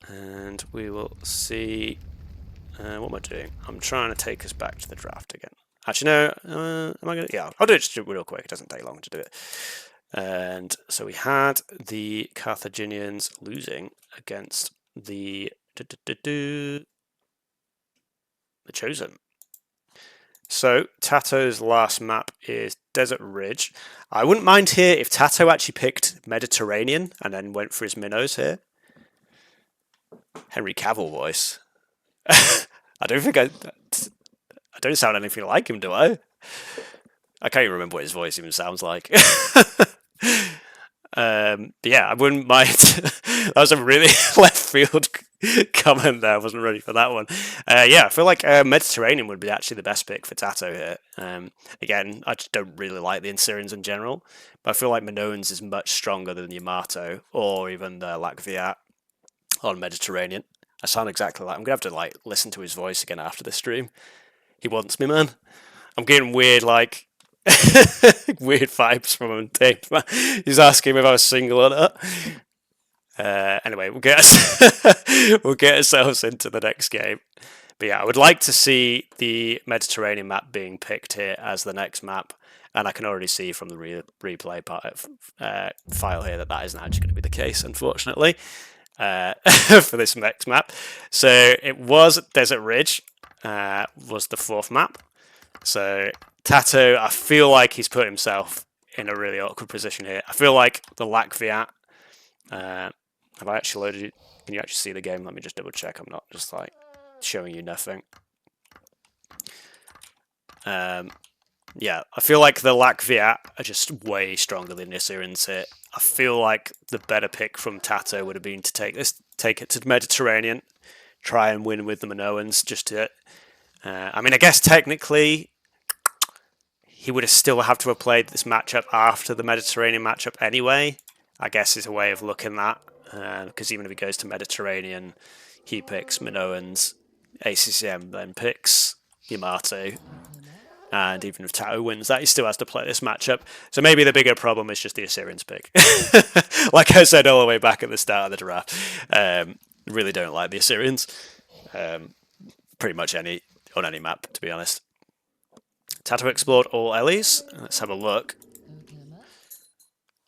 And we will see. What am I doing? I'm trying to take us back to the draft again. Actually, no. Am I going to? Yeah, I'll do it just real quick. It doesn't take long to do it. And so we had the Carthaginians losing against the Chosen. So TaToH's last map is Desert Ridge. I wouldn't mind here if TaToH actually picked Mediterranean and then went for his minnows here. Henry Cavill voice. I don't sound anything like him, do I? I can't even remember what his voice even sounds like. But yeah, I wouldn't mind. That was a really left field comment there. I wasn't ready for that one. Yeah, I feel like Mediterranean would be actually the best pick for TaToH here. Again, I just don't really like the Insurians in general, but I feel like Minoans is much stronger than Yamato or even the Latvia on Mediterranean. I sound exactly like I'm gonna have to like listen to his voice again after this stream. He wants me, man. I'm getting weird weird vibes from him. He's asking if I was single or not. Anyway, we'll get ourselves into the next game. But yeah, I would like to see the Mediterranean map being picked here as the next map, and I can already see from the replay file here that isn't actually going to be the case, unfortunately, for this next map. So it was Desert Ridge, was the 4th map. So TaToH, I feel like he's put himself in a really awkward position here. I feel like the Latvia. Have I actually loaded it? Can you actually see the game? Let me just double check. I'm not just like showing you nothing. Yeah, I feel like the Latvia are just way stronger than the Assyrians here. I feel like the better pick from TaToH would have been to take it to the Mediterranean, try and win with the Minoans. Just to, I mean, I guess technically he would have still have to have played this matchup after the Mediterranean matchup anyway. I guess is a way of looking at that, because even if he goes to Mediterranean, he picks Minoans, ACCM then picks Yamato. And even if TaToH wins that, he still has to play this matchup. So maybe the bigger problem is just the Assyrians pick. Like I said all the way back at the start of the draft, really don't like the Assyrians. Pretty much on any map, to be honest. TaToH explored all Ellie's. Let's have a look.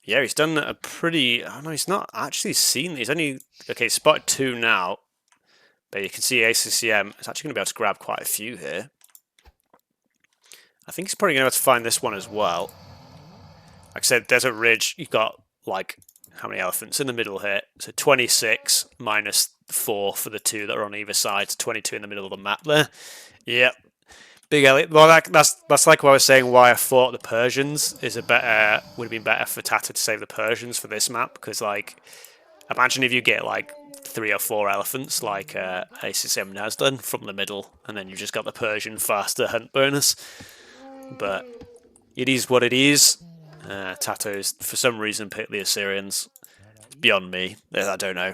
Yeah, he's done a pretty... Oh no, he's not actually seen... He's only... Okay, spotted 2 now. But you can see ACCM is actually going to be able to grab quite a few here. I think he's probably going to be able to find this one as well. Like I said, Desert Ridge, you've got, like, how many elephants in the middle here? So 26 minus 4 for the 2 that are on either side. So 22 in the middle of the map there. Yep. Big Elliot. Well, that's like what I was saying, why I thought the Persians would have been better for TaToH to save the Persians for this map. Because, like, imagine if you get, like, 3 or 4 elephants, like ACCM has done, from the middle. And then you've just got the Persian faster hunt bonus. But it is what it is. TaToH's, for some reason, picked the Assyrians. It's beyond me. I don't know.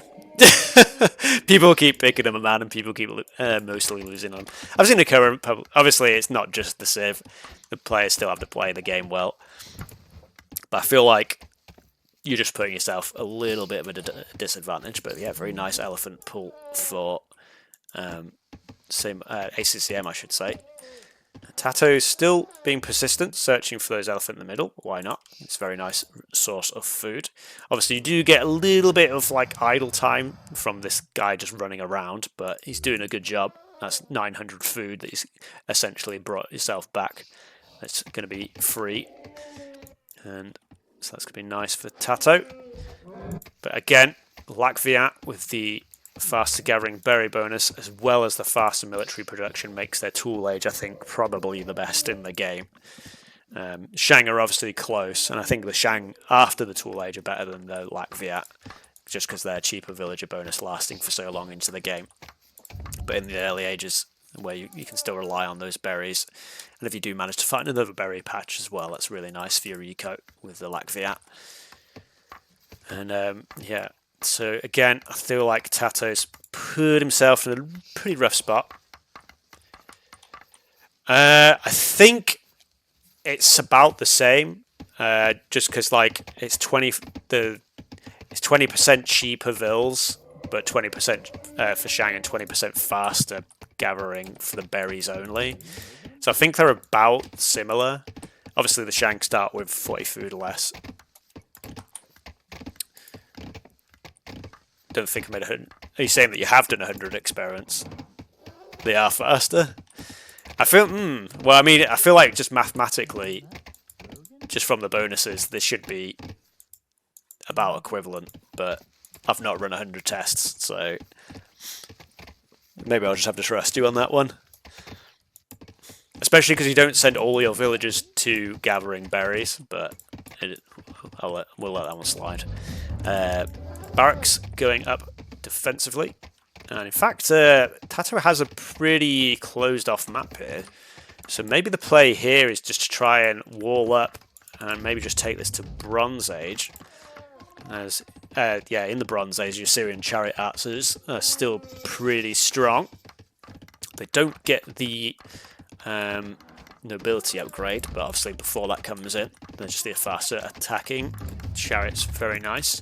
People keep picking them, man, and people keep mostly losing them. I've seen the current... Obviously, it's not just the Civ. The players still have to play the game well. But I feel like you're just putting yourself a little bit of a disadvantage. But yeah, very nice elephant pull for ACCM, I should say. TaToH is still being persistent, searching for those elephant in the middle. Why not? It's a very nice source of food. Obviously, you do get a little bit of like idle time from this guy just running around, but he's doing a good job. That's 900 food that he's essentially brought yourself back. That's going to be free, and so that's going to be nice for TaToH. But again, Latvia with the faster gathering berry bonus, as well as the faster military production, makes their tool age, I think, probably the best in the game. Shang are obviously close, and I think the Shang after the tool age are better than the Latvia, just because they're cheaper villager bonus lasting for so long into the game. But in the early ages, where you can still rely on those berries, and if you do manage to find another berry patch as well, that's really nice for your eco with the Latvia. And yeah. So again, I feel like TaToH's put himself in a pretty rough spot. I think it's about the same, just because like it's 20% cheaper vills, but 20% for Shang and 20% faster gathering for the berries only. So I think they're about similar. Obviously, the Shang start with 40 food less. Don't think I made 100. Are you saying that you have done 100 experiments? They are faster. I feel. Well, I mean, I feel like just mathematically, just from the bonuses, this should be about equivalent. But I've not run 100 tests, so maybe I'll just have to trust you on that one. Especially because you don't send all your villagers to gathering berries, but we'll let that one slide. Barracks going up defensively, and in fact TaToH has a pretty closed off map here, so maybe the play here is just to try and wall up and maybe just take this to Bronze Age, as yeah, in the Bronze Age your Syrian chariot archers are still pretty strong. They don't get the nobility upgrade, but obviously before that comes in, they're just the faster attacking chariots. Very nice.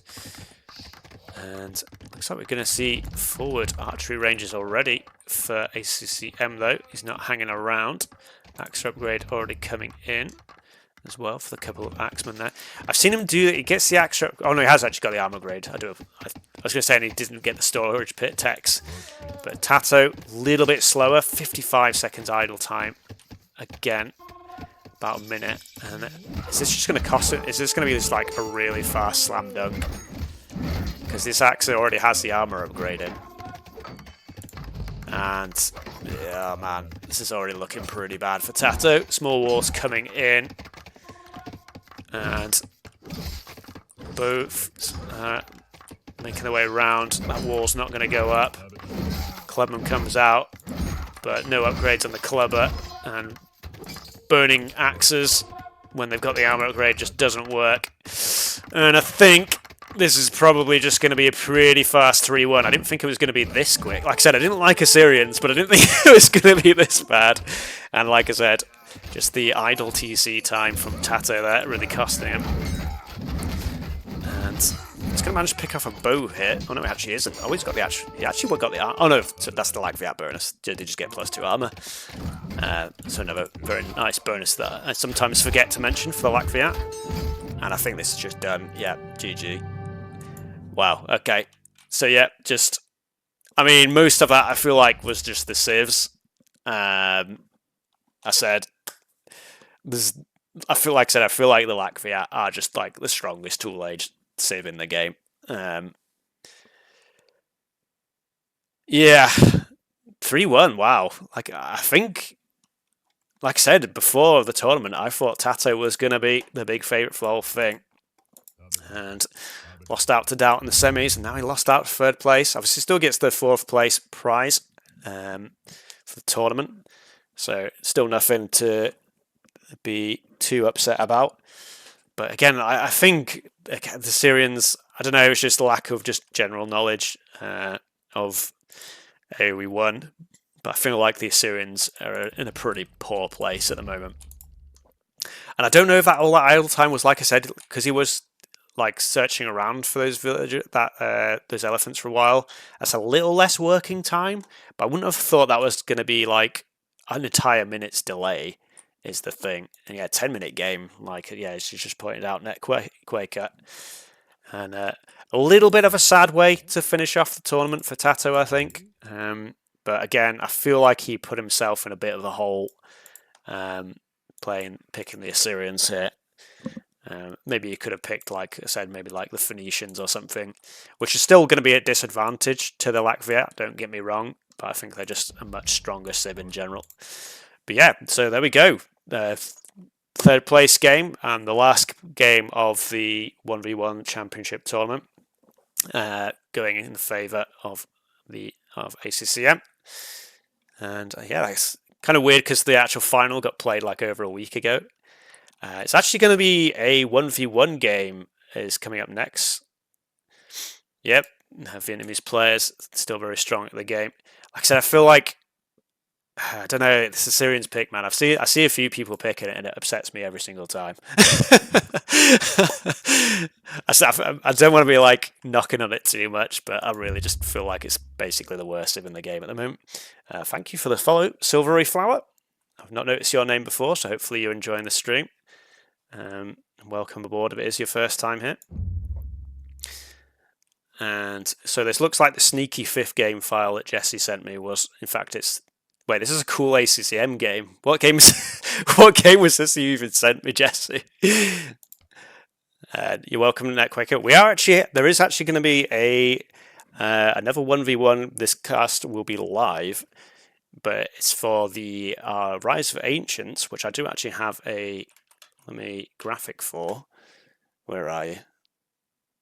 And looks like we're going to see forward archery ranges already for ACCM, though. He's not hanging around. Axe upgrade already coming in as well for the couple of axemen there. I've seen him do it. He gets the axe. Oh no, he has actually got the armor grade. I was going to say, and he didn't get the storage pit techs. But TaToH, a little bit slower. 55 seconds idle time. Again, about a minute. And is this just going to cost it? Is this going to be just like a really fast slam dunk? Because this axe already has the armor upgrade in. And yeah, man, this is already looking pretty bad for TaToH. Small walls coming in. And both making their way around. That wall's not going to go up. Clubman comes out, but no upgrades on the clubber. And burning axes when they've got the armor upgrade just doesn't work. And I think this is probably just going to be a pretty fast 3-1. I didn't think it was going to be this quick. Like I said, I didn't like Assyrians, but I didn't think it was going to be this bad. And like I said, Just the idle TC time from TaToH there really costing him. And he's going to manage to pick off a bow here. Oh no, he actually isn't. Oh, he's got the he actually got the oh no, that's the lag Viat bonus. They just get +2 armor. So another very nice bonus that I sometimes forget to mention for the lag Viat. And I think this is just done. Yeah, GG. Wow. Okay. So yeah, just I mean, most of that I feel like was just the civs. I said I feel like the Latvia are just like the strongest tool age civ in the game. Yeah, 3-1. Wow. Like I think, like I said before the tournament, I thought TaToH was gonna be the big favourite for the whole thing, and lost out to Doubt in the semis, and now he lost out to 3rd place. Obviously, still gets the 4th place prize for the tournament, so still nothing to be too upset about. But again, I think the Syrians, I don't know, it's just a lack of just general knowledge of AOE1. But I feel like the Assyrians are in a pretty poor place at the moment. And I don't know if all that idle time was, like I said, because he was like searching around for those those elephants for a while. That's a little less working time, but I wouldn't have thought that was going to be like an entire minute's delay. Is the thing, and yeah, 10-minute game, like yeah, as you just pointed out, Net Quaker, and a little bit of a sad way to finish off the tournament for TaToH, I think. But again, I feel like he put himself in a bit of a hole, picking the Assyrians here. Maybe he could have picked, like I said, maybe like the Phoenicians or something, which is still going to be at disadvantage to the Latviat. Don't get me wrong, but I think they're just a much stronger civ in general. But yeah, so there we go. 3rd place game and the last game of the 1v1 championship tournament, going in favour of ACCM. And yeah, it's kind of weird because the actual final got played like over a week ago. It's actually going to be a 1v1 game is coming up next. Yep, Vietnamese players still very strong at the game. Like I said, I feel like I don't know. It's a Syrians pick, man. I see a few people picking it, and it upsets me every single time. I don't want to be like knocking on it too much, but I really just feel like it's basically the worst in the game at the moment. Thank you for the follow, Silvery Flower. I've not noticed your name before, so hopefully you're enjoying the stream. Welcome aboard if it is your first time here. And so this looks like the sneaky 5th game file that Jesse sent me was, in fact, it's. Wait, this is a cool ACCM game. What game was this you even sent me, Jesse? You're welcome to NetQuaker. There is actually going to be another 1v1. This cast will be live, but it's for the Rise of Ancients, which I do actually have a graphic for. Where are you?